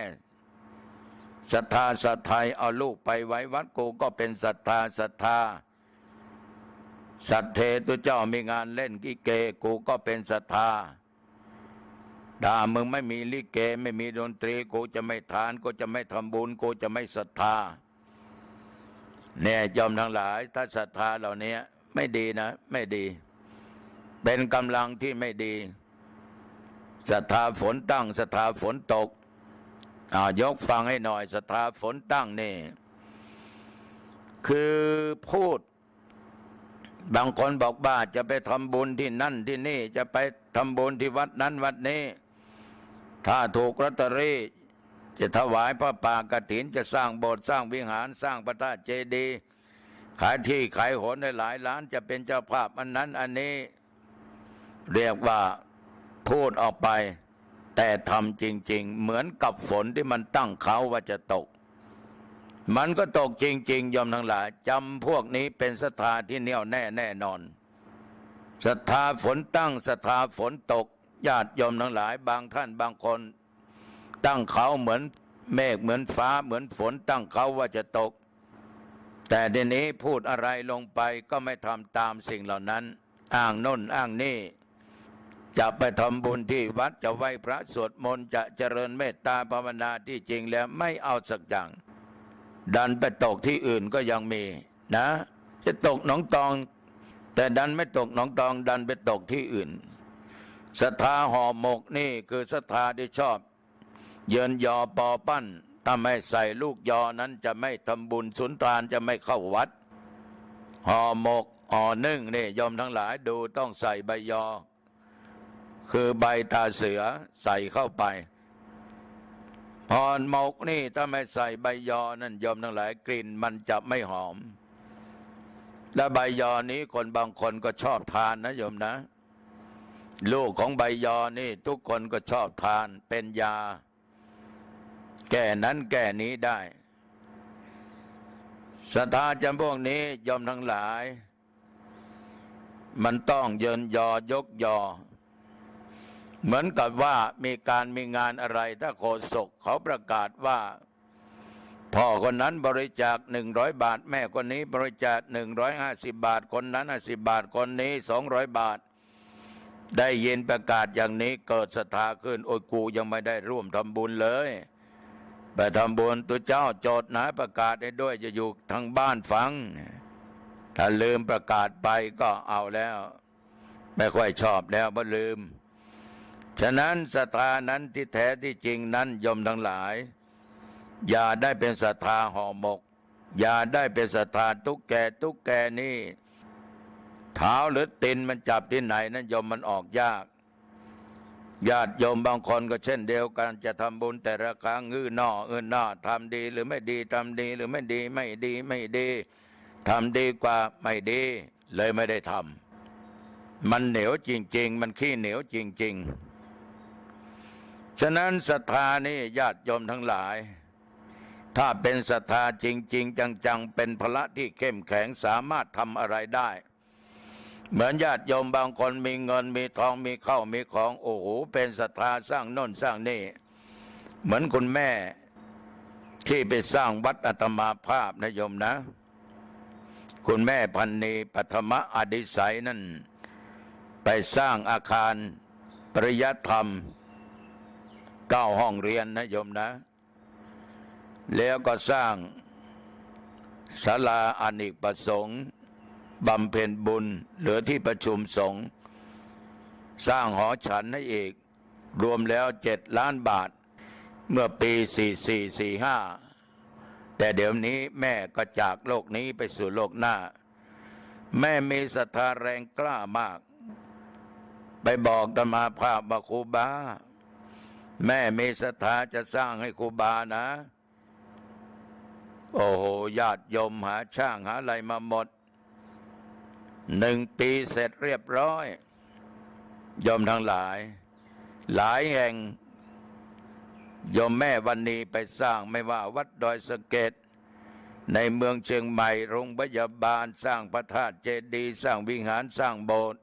ศรัทธาศรัทธาเอาลูกไปไว้วัดกูก็เป็นศรัทธาศรัทธาสัตเทตุเจ้ามีงานเล่นลิเกกูก็เป็นศรัทธาด่ามึงไม่มีลิเกไม่มีดนตรีกูจะไม่ทานกูจะไม่ทำบุญกูจะไม่ศรัทธาเนี่ยยอมทั้งหลายถ้าศรัทธาเหล่านี้ไม่ดีนะไม่ดีเป็นกำลังที่ไม่ดีศรัทธาฝนตั้งศรัทธาฝนตกยกฟังให้หน่อยศรัทธาฝนตั้งนี่คือพูดบางคนบอกว่าจะไปทำบุญที่นั่นที่นี่จะไปทำบุญที่วัดนั้นวัดนี้ถ้าถูกลอตเตอรี่จะถวายพระป่ากฐินจะสร้างโบสถ์สร้างวิหารสร้างพระธาตุเจดีย์ขายที่ขายหนได้หลายล้านจะเป็นเจ้าภาพอันนั้นอันนี้เรียกว่าพูดออกไปแต่ทำจริงๆเหมือนกับฝนที่มันตั้งเขาว่าจะตกมันก็ตกจริงๆยอมทั้งหลายจำพวกนี้เป็นศรัทธาที่แน่วแน่แน่นอนศรัทธาฝนตั้งศรัทธาฝนตกญาติโยมทั้งหลายบางท่านบางคนตั้งเขาเหมือนเมฆเหมือนฟ้าเหมือนฝนตั้งเขาว่าจะตกแต่ทีนี้พูดอะไรลงไปก็ไม่ทำตามสิ่งเหล่านั้นอ้างโน่นอ้างนี่จะไปทำบุญที่วัดจะไหว้พระสวดมนต์จะเจริญเมตตาภาวนาที่จริงแล้วไม่เอาสักอย่างดันไปตกที่อื่นก็ยังมีนะจะตกหนองตองแต่ดันไม่ตกหนองตองดันไปตกที่อื่นศรัทธาห่อหมกนี่คือศรัทธาที่ชอบเยินยอปอปั้นถ้าไม่ใส่ลูกยอนั้นจะไม่ทำบุญสุนทานจะไม่เข้าวัดห่อหมกห่อนึ่งนี่ยอมทั้งหลายดูต้องใส่ใบยอคือใบตาเสือใส่เข้าไปห่อหมกนี่ถ้าไม่ใส่ใบยอนั่นยอมทั้งหลายกลิ่นมันจะไม่หอมและใบยอนี้คนบางคนก็ชอบทานนะโยมนะลูกของใบยอนี่ทุกคนก็ชอบทานเป็นยาแก้นั้นแก้นี้ได้ศรัทธาจำพวกนี้ยอมทั้งหลายมันต้องเยินยอยกยอเหมือนกับว่ามีงานอะไรถ้าโฆษกเขาประกาศว่าพ่อคนนั้นบริจาค100 บาทแม่คนนี้บริจาค150 บาทคนนั้น50 บาทคนนี้200 บาทได้ยินประกาศอย่างนี้เกิดศรัทธาขึ้นโอ้ยกูยังไม่ได้ร่วมทำบุญเลยไปทำบุญตัวเจ้าโจทย์นะประกาศให้ด้วยจะอยู่ทางบ้านฟังถ้าลืมประกาศไปก็เอาแล้วไม่ค่อยชอบแล้วเพราะลืมฉะนั้นศรัทธานั้นที่แท้ที่จริงนั้นโยมทั้งหลายอย่าได้เป็นศรัทธาห่อหมกอย่าได้เป็นศรัทธาตุ๊กแกนี่เท้าหรือตีนมันจับที่ไหนนั้นโยมมันออกยากญาติโยมบางคนก็เช่นเดียวกันจะทำบุญแต่ละครั้งอื้อหน้อทำดีหรือไม่ดีทำดีหรือไม่ดีไม่ดีทำดีกว่าไม่ดีเลยไม่ได้ทำมันเหนียวจริงๆมันขี้เหนียวจริงๆฉะนั้นศรัทธานี่ญาติโยมทั้งหลายถ้าเป็นศรัทธาจริงๆจังๆเป็นพละที่เข้มแข็งสามารถทำอะไรได้เหมือนญาติโยมบางคนมีเงินมีทองมีข้าวมีของโอ้โหเป็นศรัทธาสร้างโน่นสร้างนี่เหมือนคุณแม่ที่ไปสร้างวัดอาตมาภาพนะโยมนะคุณแม่พันนีปัทมอดิสัยนั่นไปสร้างอาคารปริยัติธรรม9 ห้องเรียนนะโยมนะแล้วก็สร้างศาลาอเนกประสงค์บำเพ็ญบุญเหลือที่ประชุมสงฆ์สร้างหอฉันให้อีกรวมแล้ว7 ล้านบาทเมื่อปี4445แต่เดี๋ยวนี้แม่ก็จากโลกนี้ไปสู่โลกหน้าแม่มีศรัทธาแรงกล้ามากไปบอกอาตมาภาพว่าครูบาแม่มีศรัทธาจะสร้างให้ครูบานะโอ้โหญาติโยมหาช่างหาอะไรมาหมด1 ปีเสร็จเรียบร้อย โยมทั้งหลายหลายแห่งโยมแม่วันนี้ไปสร้างไม่ว่าวัดดอยสะเก็ดในเมืองเชียงใหม่โรงพยาบาลสร้างพระธาตุเจดีย์สร้างวิหารสร้างโบสถ์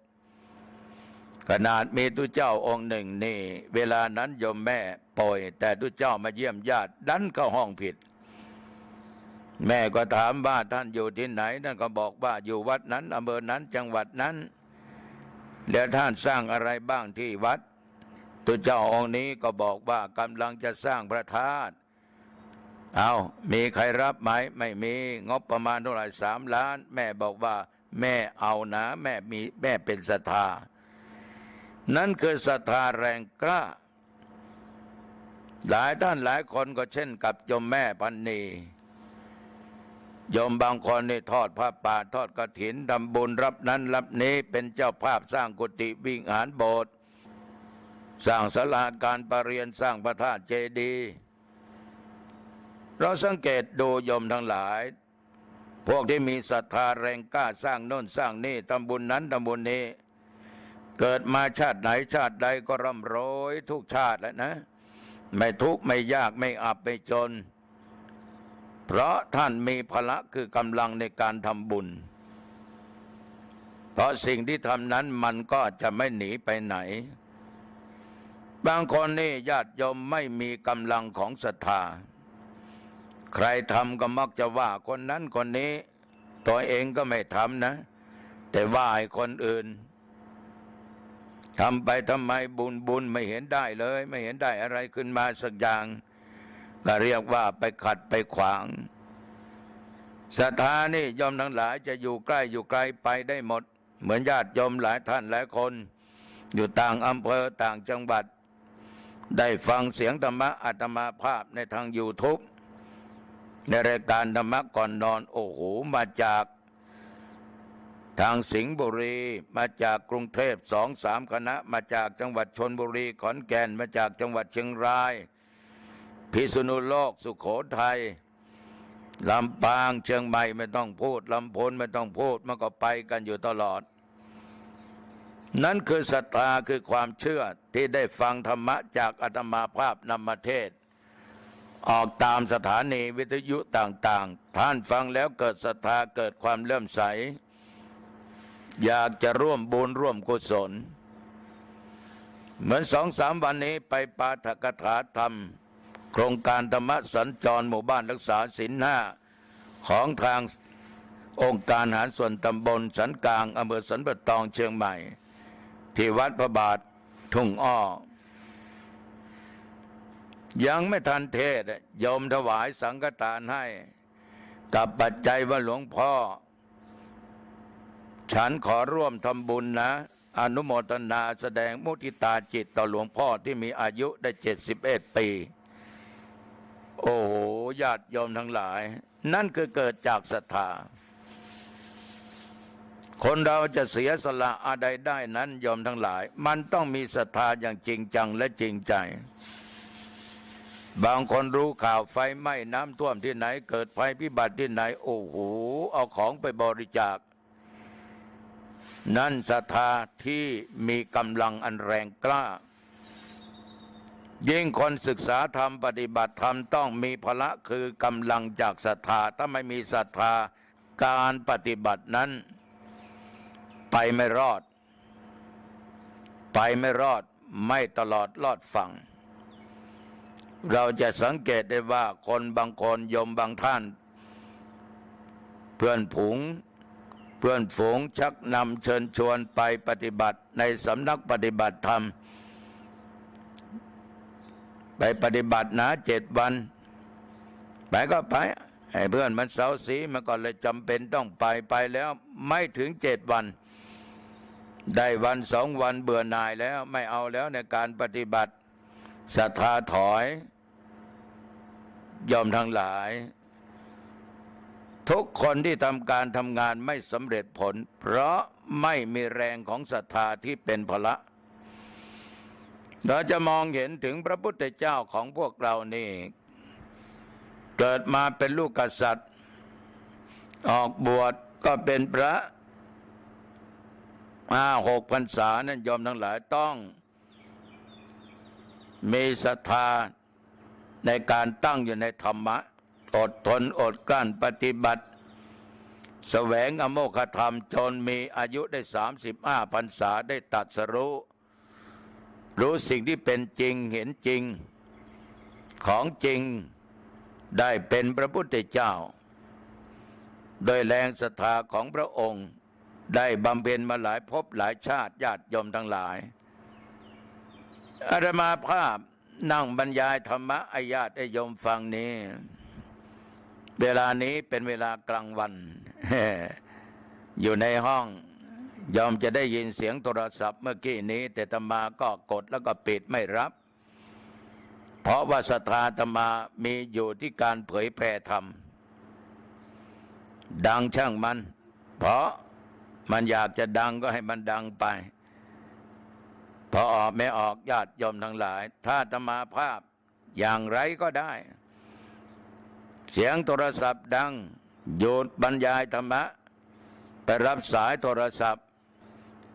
ขนาดมีตุเจ้าองค์หนึ่งนี่เวลานั้นโยมแม่ป่วยแต่ตุเจ้ามาเยี่ยมญาติดันเข้าห้องผิดแม่ก็ถามว่าท่านอยู่ที่ไหนท่านก็บอกว่าอยู่วัดนั้นอำเภอนั้นจังหวัดนั้นแล้วท่านสร้างอะไรบ้างที่วัดตุเจ้าองค์นี้ก็บอกว่ากำลังจะสร้างพระธาตุเอามีใครรับไหมไม่มีงบประมาณเท่าไหร่3 ล้านแม่บอกว่าแม่เอานะแม่เป็นศรัทธานั่นคือศรัทธาแรงกล้าหลายท่านหลายคนก็เช่นกับโยมแม่พันนีโยมบางคนนี่ทอดผ้าป่าทอดกฐินทำบุญรับนั้นรับนี้เป็นเจ้าภาพสร้างกุฏิวิหารโบสถ์สร้างศาลาการประเรียนสร้างพระธาตุเจดีย์เราสังเกตดูโยมทั้งหลายพวกที่มีศรัทธาแรงกล้าสร้างโน่นสร้างนี่ทำบุญนั้นทำบุญนี้เกิดมาชาติไหนชาติใดก็ร่ำรวยทุกชาติแล้วนะไม่ทุกข์ไม่ยากไม่อับไม่จนเพราะท่านมีพละคือกำลังในการทำบุญเพราะสิ่งที่ทำนั้นมันก็จะไม่หนีไปไหนบางคนนี่ญาติโยมไม่มีกำลังของศรัทธาใครทำก็มักจะว่าคนนั้นคนนี้ตัวเองก็ไม่ทำนะแต่ว่าให้คนอื่นทำไปทำไมบุญไม่เห็นได้เลยไม่เห็นได้อะไรขึ้นมาสักอย่างก็เรียกว่าไปขัดไปขวางศรัทธานี่โยมทั้งหลายจะอยู่ใกล้อยู่ไกลไปได้หมดเหมือนญาติโยมหลายท่านหลายคนอยู่ต่างอำเภอต่างจังหวัดได้ฟังเสียงธรรมะอาตมาภาพในทางYouTubeในรายการธรรมะก่อนนอนโอ้โหมาจากทางสิงห์บุรีมาจากกรุงเทพ2-3 คณะมาจากจังหวัดชลบุรีขอนแก่นมาจากจังหวัดเชียงรายพิษณุโลกสุโขทัยลำปางเชียงใหม่ไม่ต้องพูดลำพูนไม่ต้องพูดมันก็ไปกันอยู่ตลอดนั่นคือศรัทธาคือความเชื่อที่ได้ฟังธรรมะจากอาตมาภาพนำมาเทศออกตามสถานีวิทยุต่างๆท่านฟังแล้วเกิดศรัทธาเกิดความเลื่อมใสอยากจะร่วมบุญร่วมกุศลเหมือน2-3 วันนี้ไปปาฐกถาธรรมโครงการธรรมสัญจรหมู่บ้านรักษาศีล 5ของทางองค์การหารส่วนตำบลสันกลางอำเภอสันป่าตองเชียงใหม่ที่วัดพระบาททุ่งอ้อยังไม่ทันเทศโยมถวายสังฆทานให้กับปัจจัยว่าหลวงพ่อฉันขอร่วมทำบุญนะอนุโมทนาแสดงมุทิตาจิตต่อหลวงพ่อที่มีอายุได้71 ปีโอ้โหญาติโยมทั้งหลายนั่นคือเกิดจากศรัทธาคนเราจะเสียสละอะไรได้นั้นโยมทั้งหลายมันต้องมีศรัทธาอย่างจริงจังและจริงใจบางคนรู้ข่าวไฟไหม้น้ำท่วมที่ไหนเกิดภัยพิบัติที่ไหนโอ้โหเอาของไปบริจาคนั่นศรัทธาที่มีกำลังอันแรงกล้ายิ่งคนศึกษาธรรมปฏิบัติธรรมต้องมีพละคือกำลังจากศรัทธาถ้าไม่มีศรัทธาการปฏิบัตินั้นไปไม่รอดไม่ตลอดรอดฝั่งเราจะสังเกตได้ว่าคนบางคนโยมบางท่านเพื่อนฝูงชักนำเชิญชวนไปปฏิบัติในสำนักปฏิบัติธรรมไปปฏิบัตินะ7 วันไปก็ไปให้เพื่อนมันเสาสีมันก็เลยจำเป็นต้องไปแล้วไม่ถึง7 วันได้วัน2 วันเบื่อหน่ายแล้วไม่เอาแล้วในการปฏิบัติศรัทธาถอยยอมทั้งหลายทุกคนที่ทำการทำงานไม่สำเร็จผลเพราะไม่มีแรงของศรัทธาที่เป็นพละเราจะมองเห็นถึงพระพุทธเจ้าของพวกเรานี่เกิดมาเป็นลูกกษัตริย์ออกบวชก็เป็นพระ 6 พรรษานั้นโยมทั้งหลายต้องมีศรัทธาในการตั้งอยู่ในธรรมะอดทนอดกลั้นปฏิบัติแสวงอโมฆะธรรมจนมีอายุได้35 พรรษาได้ตรัสรู้สิ่งที่เป็นจริงเห็นจริงของจริงได้เป็นพระพุทธเจ้าโดยแรงศรัทธาของพระองค์ได้บำเพ็ญมาหลายภพหลายชาติญาติโยมทั้งหลายอาตมาภาพนั่งบรรยายธรรมะให้ญาติโยมฟังนี้เวลานี้เป็นเวลากลางวัน อยู่ในห้องยอมจะได้ยินเสียงโทรศัพท์เมื่อกี้นี้แต่อาตมาก็กดแล้วก็ปิดไม่รับเพราะว่าศรัทธาอาตมามีอยู่ที่การเผยแผ่ธรรมดังช่างมันเพราะมันอยากจะดังก็ให้มันดังไปพอออกไม่ออกญาติโยมทั้งหลายถ้าอาตมาภาพอย่างไรก็ได้เสียงโทรศัพท์ดังหยุดบรรยายธรรมะไปรับสายโทรศัพท์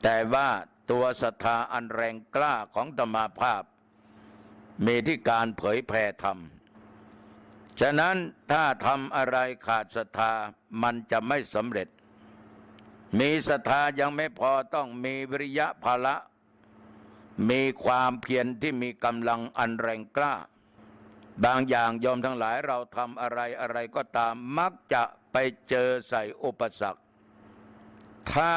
แต่ว่าตัวศรัทธาอันแรงกล้าของอาตมาภาพมีที่การเผยแผ่ธรรมฉะนั้นถ้าทำอะไรขาดศรัทธามันจะไม่สำเร็จมีศรัทธายังไม่พอต้องมีวิริยะภาละมีความเพียรที่มีกำลังอันแรงกล้าบางอย่างโยมทั้งหลายเราทำอะไรก็ตามมักจะไปเจอใส่อุปสรรคถ้า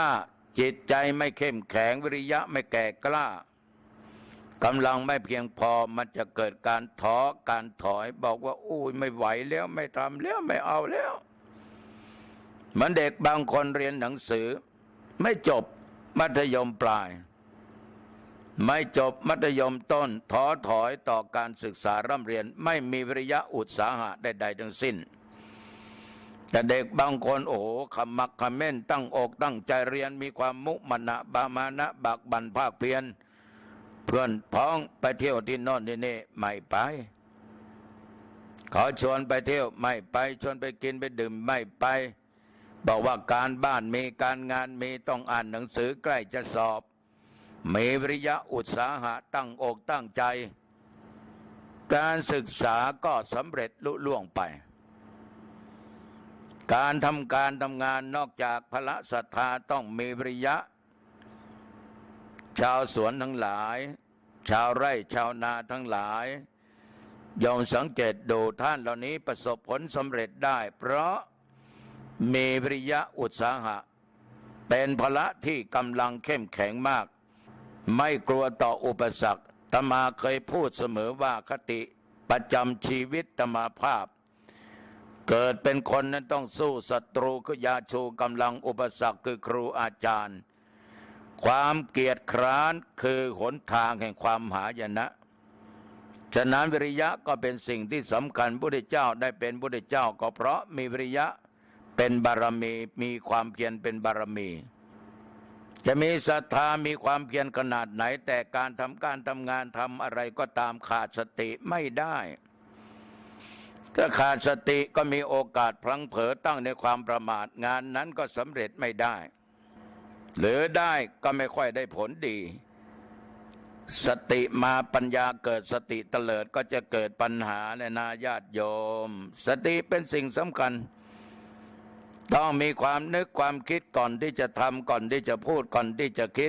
จิตใจไม่เข้มแข็งวิริยะไม่แก่กล้ากำลังไม่เพียงพอมันจะเกิดการท้อการถอยบอกว่าอุ้ยไม่ไหวแล้วไม่ทำแล้วไม่เอาแล้วเหมือนเด็กบางคนเรียนหนังสือไม่จบมัธยมปลายไม่จบมัธยมต้นท้อถอยต่อการศึกษาร่ำเรียนไม่มีวิริยะอุตสาหะใดๆทั้งสิ้นแต่เด็กบางคนโอ้โหขมักเขม้นตั้งอกตั้งใจเรียนมีความมุมานะบามานะบักบั่นภาคเพียรเพื่อนพ้องไปเที่ยวที่โน่นที่นี่ไม่ไปขอชวนไปเที่ยวไม่ไปชวนไปกินไปดื่มไม่ไปบอกว่าการบ้านมีการงานมีต้องอ่านหนังสือใกล้จะสอบมีวิริยะอุตสาหะตั้งอกตั้งใจการศึกษาก็สำเร็จลุล่วงไปการทำงานนอกจากพละศรัทธาต้องมีวิริยะชาวสวนทั้งหลายชาวไร่ชาวนาทั้งหลายยอมสังเกตดูท่านเหล่านี้ประสบผลสำเร็จได้เพราะมีวิริยะอุตสาหะเป็นพละที่กำลังเข้มแข็งมากไม่กลัวต่ออุปสรรคอาตมาเคยพูดเสมอว่าคติประจำชีวิตอาตมาภาพเกิดเป็นคนนั้นต้องสู้ศัตรูคือยาชูกำลังอุปสรรคคือครูอาจารย์ความเกียจคร้านคือหนทางแห่งความหายนะฉะนั้นวิริยะก็เป็นสิ่งที่สำคัญพระพุทธเจ้าได้เป็นพระพุทธเจ้าก็เพราะมีวิริยะเป็นบารมีมีความเพียรเป็นบารมีจะมีศรัทธามีความเพียรขนาดไหนแต่การทำงานทำอะไรก็ตามขาดสติไม่ได้ถ้าขาดสติก็มีโอกาสพลั้งเผลอตั้งในความประมาทงานนั้นก็สำเร็จไม่ได้หรือได้ก็ไม่ค่อยได้ผลดีสติมาปัญญาเกิดสติเตลิดก็จะเกิดปัญหาในนาญาติโยมสติเป็นสิ่งสำคัญต้องมีความนึกความคิดก่อนที่จะทำก่อนที่จะพูดก่อนที่จะคิ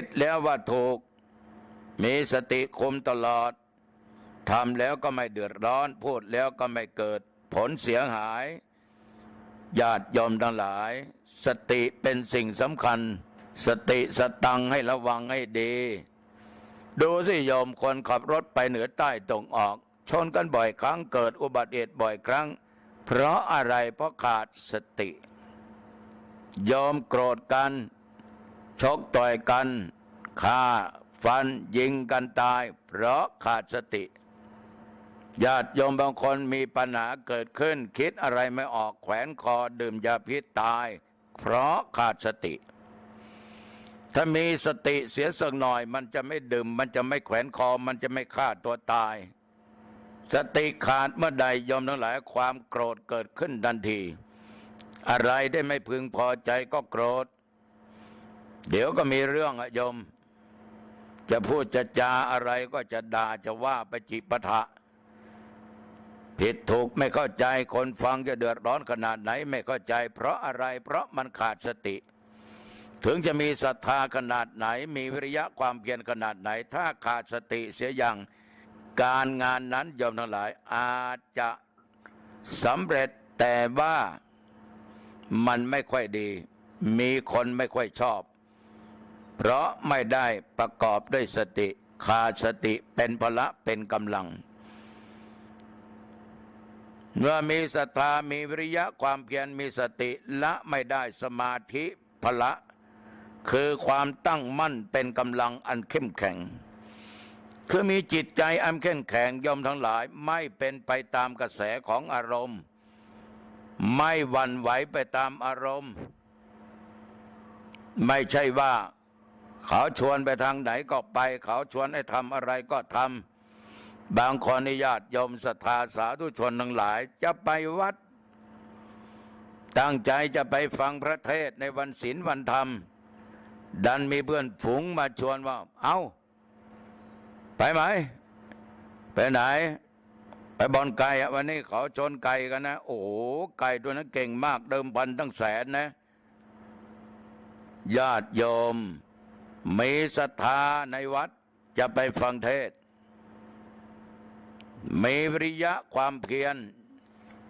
ดแล้วว่าถูกมีสติคุมตลอดทำแล้วก็ไม่เดือดร้อนพูดแล้วก็ไม่เกิดผลเสียหายญาติโยมทั้งหลายสติเป็นสิ่งสำคัญสติสตังให้ระวังให้ดีดูสิโยมคนขับรถไปเหนือใต้ตรงออกชนกันบ่อยครั้งเกิดอุบัติเหตุบ่อยครั้งเพราะอะไรเพราะขาดสติยอมโกรธกันชกต่อยกันฆ่าฟันยิงกันตายเพราะขาดสติญาติโยมบางคนมีปัญหาเกิดขึ้นคิดอะไรไม่ออกแขวนคอดื่มยาพิษตายเพราะขาดสติถ้ามีสติเสียสักหน่อยมันจะไม่ดื่มมันจะไม่แขวนคอมันจะไม่ฆ่าตัวตายสติขาดเมื่อใดโยมทั้งหลายความโกรธเกิดขึ้นทันทีอะไรได้ไม่พึงพอใจก็โกรธ เดี๋ยวก็มีเรื่องอะโยมจะพูดจะจาอะไรก็จะด่าจะว่าไปจิปะทะผิดถูกไม่เข้าใจคนฟังจะเดือดร้อนขนาดไหนไม่เข้าใจเพราะอะไรเพราะมันขาดสติถึงจะมีศรัทธาขนาดไหนมีวิริยะความเพียรขนาดไหนถ้าขาดสติเสียอย่างการงานนั้นโยมทั้งหลายอาจจะสำเร็จแต่ว่ามันไม่ค่อยดีมีคนไม่ค่อยชอบเพราะไม่ได้ประกอบด้วยสติขาดสติเป็นพละเป็นกำลังเมื่อมีศรัทธามีวิริยะความเพียรมีสติละไม่ได้สมาธิพละคือความตั้งมั่นเป็นกำลังอันเข้มแข็งคือมีจิตใจอันเข้มแข็งยอมทั้งหลายไม่เป็นไปตามกระแสของอารมณ์ไม่หวั่นไหวไปตามอารมณ์ไม่ใช่ว่าเขาชวนไปทางไหนก็ไปเขาชวนให้ทำอะไรก็ทำบางคนญาติโยมศรัทธาสาธุชนทั้งหลายจะไปวัดตั้งใจจะไปฟังพระเทศน์ในวันศีลวันธรรมดันมีเพื่อนฝูงมาชวนว่าเอาไปไหมไปไหนไปบอนไก่วันนี้เขาชนไก่กันนะโอ้โหไก่ตัวนั้นเก่งมากเดิมพันตั้งแสนนะญาติโยมมีศรัทธาในวัดจะไปฟังเทศน์มีวิริยะความเพียร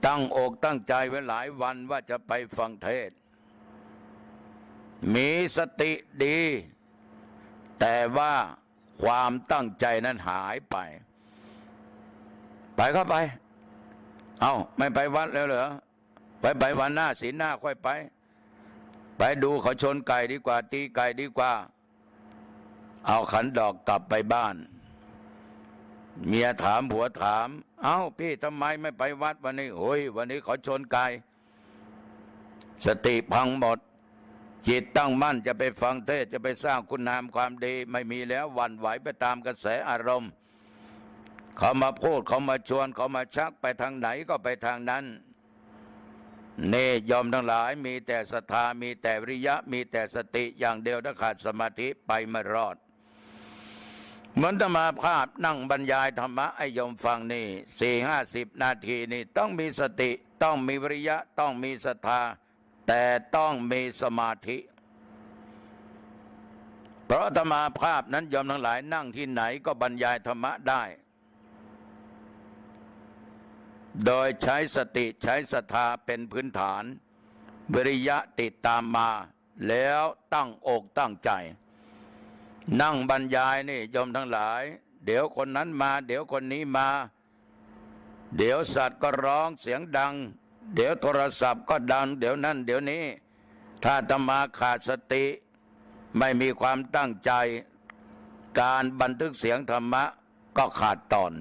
ตั้งอกตั้งใจไว้หลายวันว่าจะไปฟังเทศน์มีสติดีแต่ว่าความตั้งใจนั้นหายไปเข้าไปเอาไม่ไปวัดแล้วเหรอไปวันหน้าศีลหน้าค่อยไปดูเขาชนไก่ดีกว่าตีไก่ดีกว่าเอาขันดอกกลับไปบ้านเมียถามผัวถามเอ้าพี่ทำไมไม่ไปวัดวันนี้โอ้ยวันนี้เขาชนไก่สติพังหมดจิตตั้งมั่นจะไปฟังเทศน์จะไปสร้างคุณงามความดีไม่มีแล้วหวั่นไหวไปตามกระแสอารมณ์เขามาพูดเขามาชวนเขามาชักไปทางไหนก็ไปทางนั้นเนยอมทั้งหลายมีแต่ศรัทธามีแต่วิริยะมีแต่สติอย่างเดียวถ้าขาดสมาธิไปไม่รอดเหมือนธรรมาภาพนั่งบรรยายธรรมะให้โยมฟังนี่40-50 นาทีนี่ต้องมีสติต้องมีวิริยะต้องมีศรัทธาแต่ต้องมีสมาธิเพราะธรรมาภาพนั้นยอมทั้งหลายนั่งที่ไหนก็บรรยายธรรมะได้โดยใช้สติใช้ศรัทธาเป็นพื้นฐานวิริยะติดตามมาแล้วตั้งอกตั้งใจนั่งบรรยายนี่โยมทั้งหลายเดี๋ยวคนนั้นมาเดี๋ยวคนนี้มาเดี๋ยวสัตว์ก็ร้องเสียงดังเดี๋ยวโทรศัพท์ก็ดังเดี๋ยวนั้นเดี๋ยวนี้ถ้าอาตมาขาดสติไม่มีความตั้งใจการบันทึกเสียงธรรมะก็ขาดตอน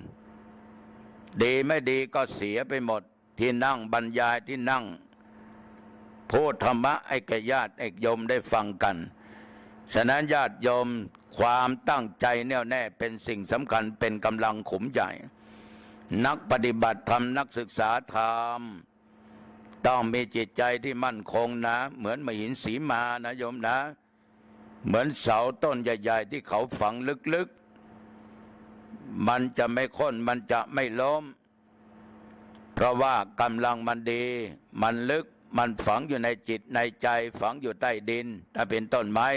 ดีไม่ดีก็เสียไปหมดที่นั่งบรรยายที่นั่งพูดธรรมะให้แก่ญาติโยมได้ฟังกันฉะนั้นญาติโยมความตั้งใจแน่วแน่เป็นสิ่งสำคัญเป็นกำลังขุมใหญ่นักปฏิบัติธรรมนักศึกษาธรรมต้องมีจิตใจที่มั่นคงนะเหมือนมหินสีมานะโยมนะเหมือนเสาต้นใหญ่ๆที่เขาฝังลึกๆมันจะไม่โค่นมันจะไม่ล้มเพราะว่ากำลังมันดีมันลึกมันฝังอยู่ในจิตในใจฝังอยู่ใต้ดินถ้าเป็นต้นไม้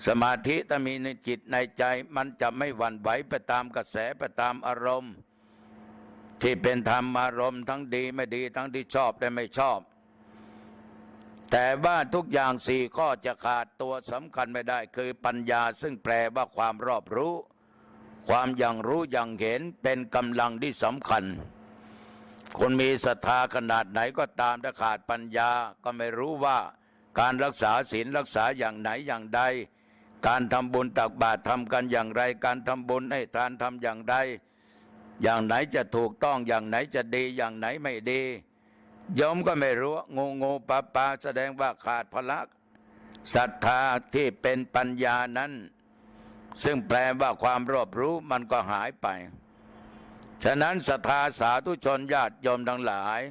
สมาธิถ้ามีในจิตในใจมันจะไม่หวั่นไหวไปตามกระแสไปตามอารมณ์ที่เป็นธรรมอารมณ์ทั้งดีไม่ดีทั้งที่ชอบและไม่ชอบแต่ว่าทุกอย่าง4 ข้อจะขาดตัวสำคัญไม่ได้คือปัญญาซึ่งแปลว่าความรอบรู้ความอย่างรู้อย่างเห็นเป็นกำลังที่สำคัญคนมีศรัทธาขนาดไหนก็ตามถ้าขาดปัญญาก็ไม่รู้ว่าการรักษาศีลรักษาอย่างไหนอย่างใดการทำบุญตักบาตรทำกันอย่างไรการทำบุญให้ทานทำอย่างไรอย่างไหนจะถูกต้องอย่างไหนจะดีอย่างไหนไม่ดีโยมก็ไม่รู้งูปลาแสดงว่าขาดพละศรัทธาที่เป็นปัญญานั้นซึ่งแปลว่าความรอบรู้มันก็หายไปฉะนั้นศรัทธาสาธุชนญาติโยมทั้งหลาย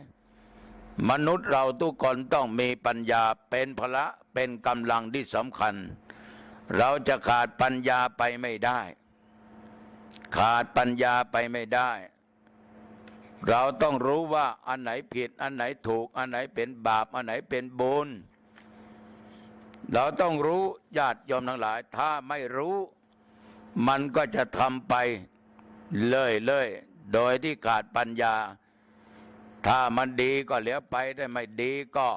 มนุษย์เราทุกคนต้องมีปัญญาเป็นพละเป็นกำลังที่สำคัญเราจะขาดปัญญาไปไม่ได้ขาดปัญญาไปไม่ได้เราต้องรู้ว่าอันไหนผิดอันไหนถูกอันไหนเป็นบาปอันไหนเป็นบุญเราต้องรู้ญาติโยมทั้งหลายถ้าไม่รู้มันก็จะทำไปเรื่อยๆโดยที่ขาดปัญญาถ้ามันดีก็เหลือไปได้ไม่ดีก็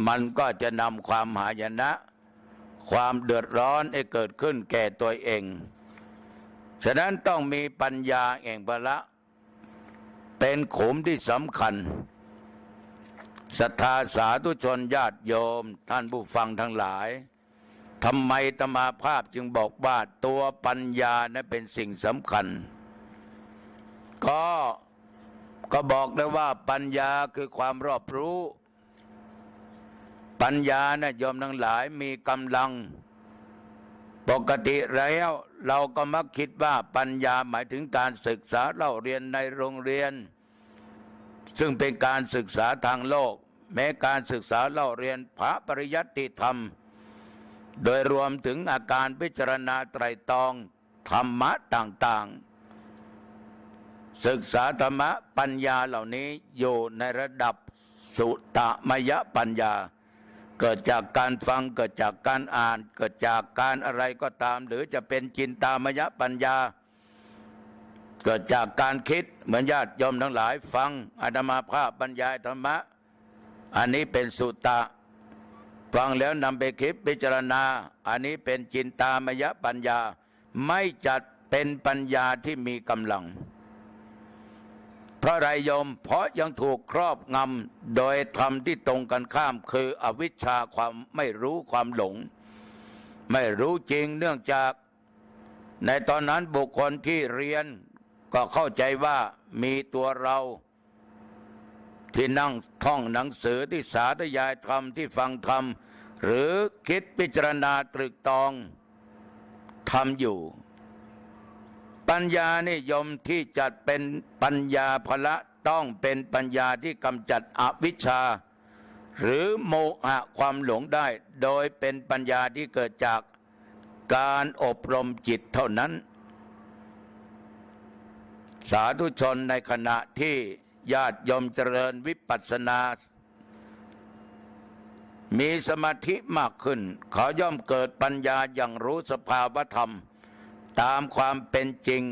มันก็จะนำความหายนะความเดือดร้อนให้เกิดขึ้นแก่ตัวเองฉะนั้นต้องมีปัญญาแห่งพละเป็นขุมที่สำคัญศรัทธาสาธุชนญาติโยมท่านผู้ฟังทั้งหลายทำไมอาตมาภาพจึงบอกว่าตัวปัญญานั้นเป็นสิ่งสำคัญก็บอกได้ว่าปัญญาคือความรอบรู้ปัญญานะโยมทั้งหลายมีกำลังปกติแล้วเราก็มักคิดว่าปัญญาหมายถึงการศึกษาเล่าเรียนในโรงเรียนซึ่งเป็นการศึกษาทางโลกแม้การศึกษาเล่าเรียนพระปริยัติธรรมโดยรวมถึงอาการพิจารณาไตรตรองธรรมะต่างๆศึกษาธรรมะปัญญาเหล่านี้อยู่ในระดับสุตมยปัญญาเกิดจากการฟังเกิดจากการอ่านเกิดจากการอะไรก็ตามหรือจะเป็นจินตามยปัญญาเกิดจากการคิดเหมือนญาติโยมทั้งหลายฟังอาตมาภาพบรรยายธรรมะอันนี้เป็นสุตะฟังแล้วนำไปคิดพิจารณาอันนี้เป็นจินตามยปัญญาไม่จัดเป็นปัญญาที่มีกำลังเพราะไรโยมเพราะยังถูกครอบงำโดยธรรมที่ตรงกันข้ามคืออวิชชาความไม่รู้ความหลงไม่รู้จริงเนื่องจากในตอนนั้นบุคคลที่เรียนก็เข้าใจว่ามีตัวเราที่นั่งท่องหนังสือที่สาธยายธรรมที่ฟังธรรมหรือคิดพิจารณาตรึกตรองทำอยู่ปัญญานิยมที่จัดเป็นปัญญาพละต้องเป็นปัญญาที่กำจัดอวิชชาหรือโมหะความหลงได้โดยเป็นปัญญาที่เกิดจากการอบรมจิตเท่านั้นสาธุชนในขณะที่ญาติโยมเจริญวิปัสสนามีสมาธิมากขึ้นเขาย่อมเกิดปัญญาอย่างรู้สภาวธรรมตามความเป็นจริง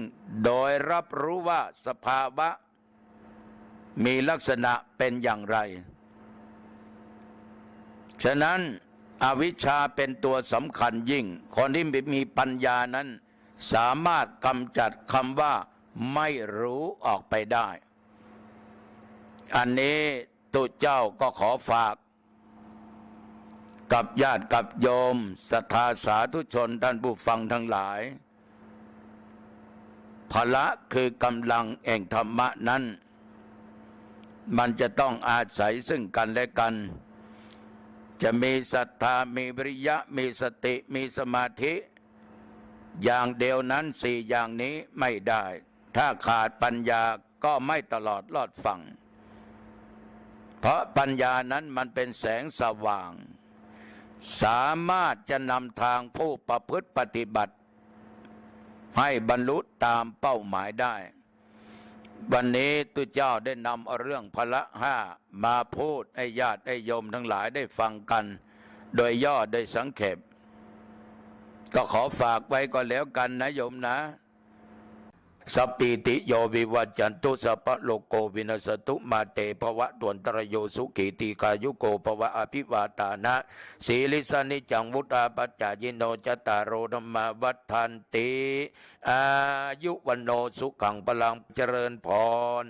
โดยรับรู้ว่าสภาวะมีลักษณะเป็นอย่างไรฉะนั้นอวิชชาเป็นตัวสำคัญยิ่งคนที่มีปัญญานั้นสามารถกำจัดคำว่าไม่รู้ออกไปได้อันนี้ตุเจ้าก็ขอฝากกับญาติกับโยมศรัทธาสาธุชนท่านผู้ฟังทั้งหลายพละคือกำลังแห่งธรรมะนั้นมันจะต้องอาศัยซึ่งกันและกันจะมีศรัทธามีวิริยะมีสติมีสมาธิอย่างเดียวนั้นสี่อย่างนี้ไม่ได้ถ้าขาดปัญญาก็ไม่ตลอดรอดฝั่งเพราะปัญญานั้นมันเป็นแสงสว่างสามารถจะนำทางผู้ประพฤติปฏิบัติให้บรรลุตามเป้าหมายได้วันนี้ตุเจ้าได้นำเอาเรื่องพละห้ามาพูดให้ญาติให้โยมทั้งหลายได้ฟังกันโดยย่อโดยสังเขปก็ขอฝากไว้ก็แล้วกันนะโยมนะสัพปิติโยวิวัจจันตุสัพพะโลกโกวินัสตุมาเตภวะตวนตรโยสุขีติกายุโกภวะอภิวาตานะสีลิสานิจังวุตาปัจจายิโนจตารโรธรรมาวัฏันติอายุวันโนสุขังพลังเจริญพร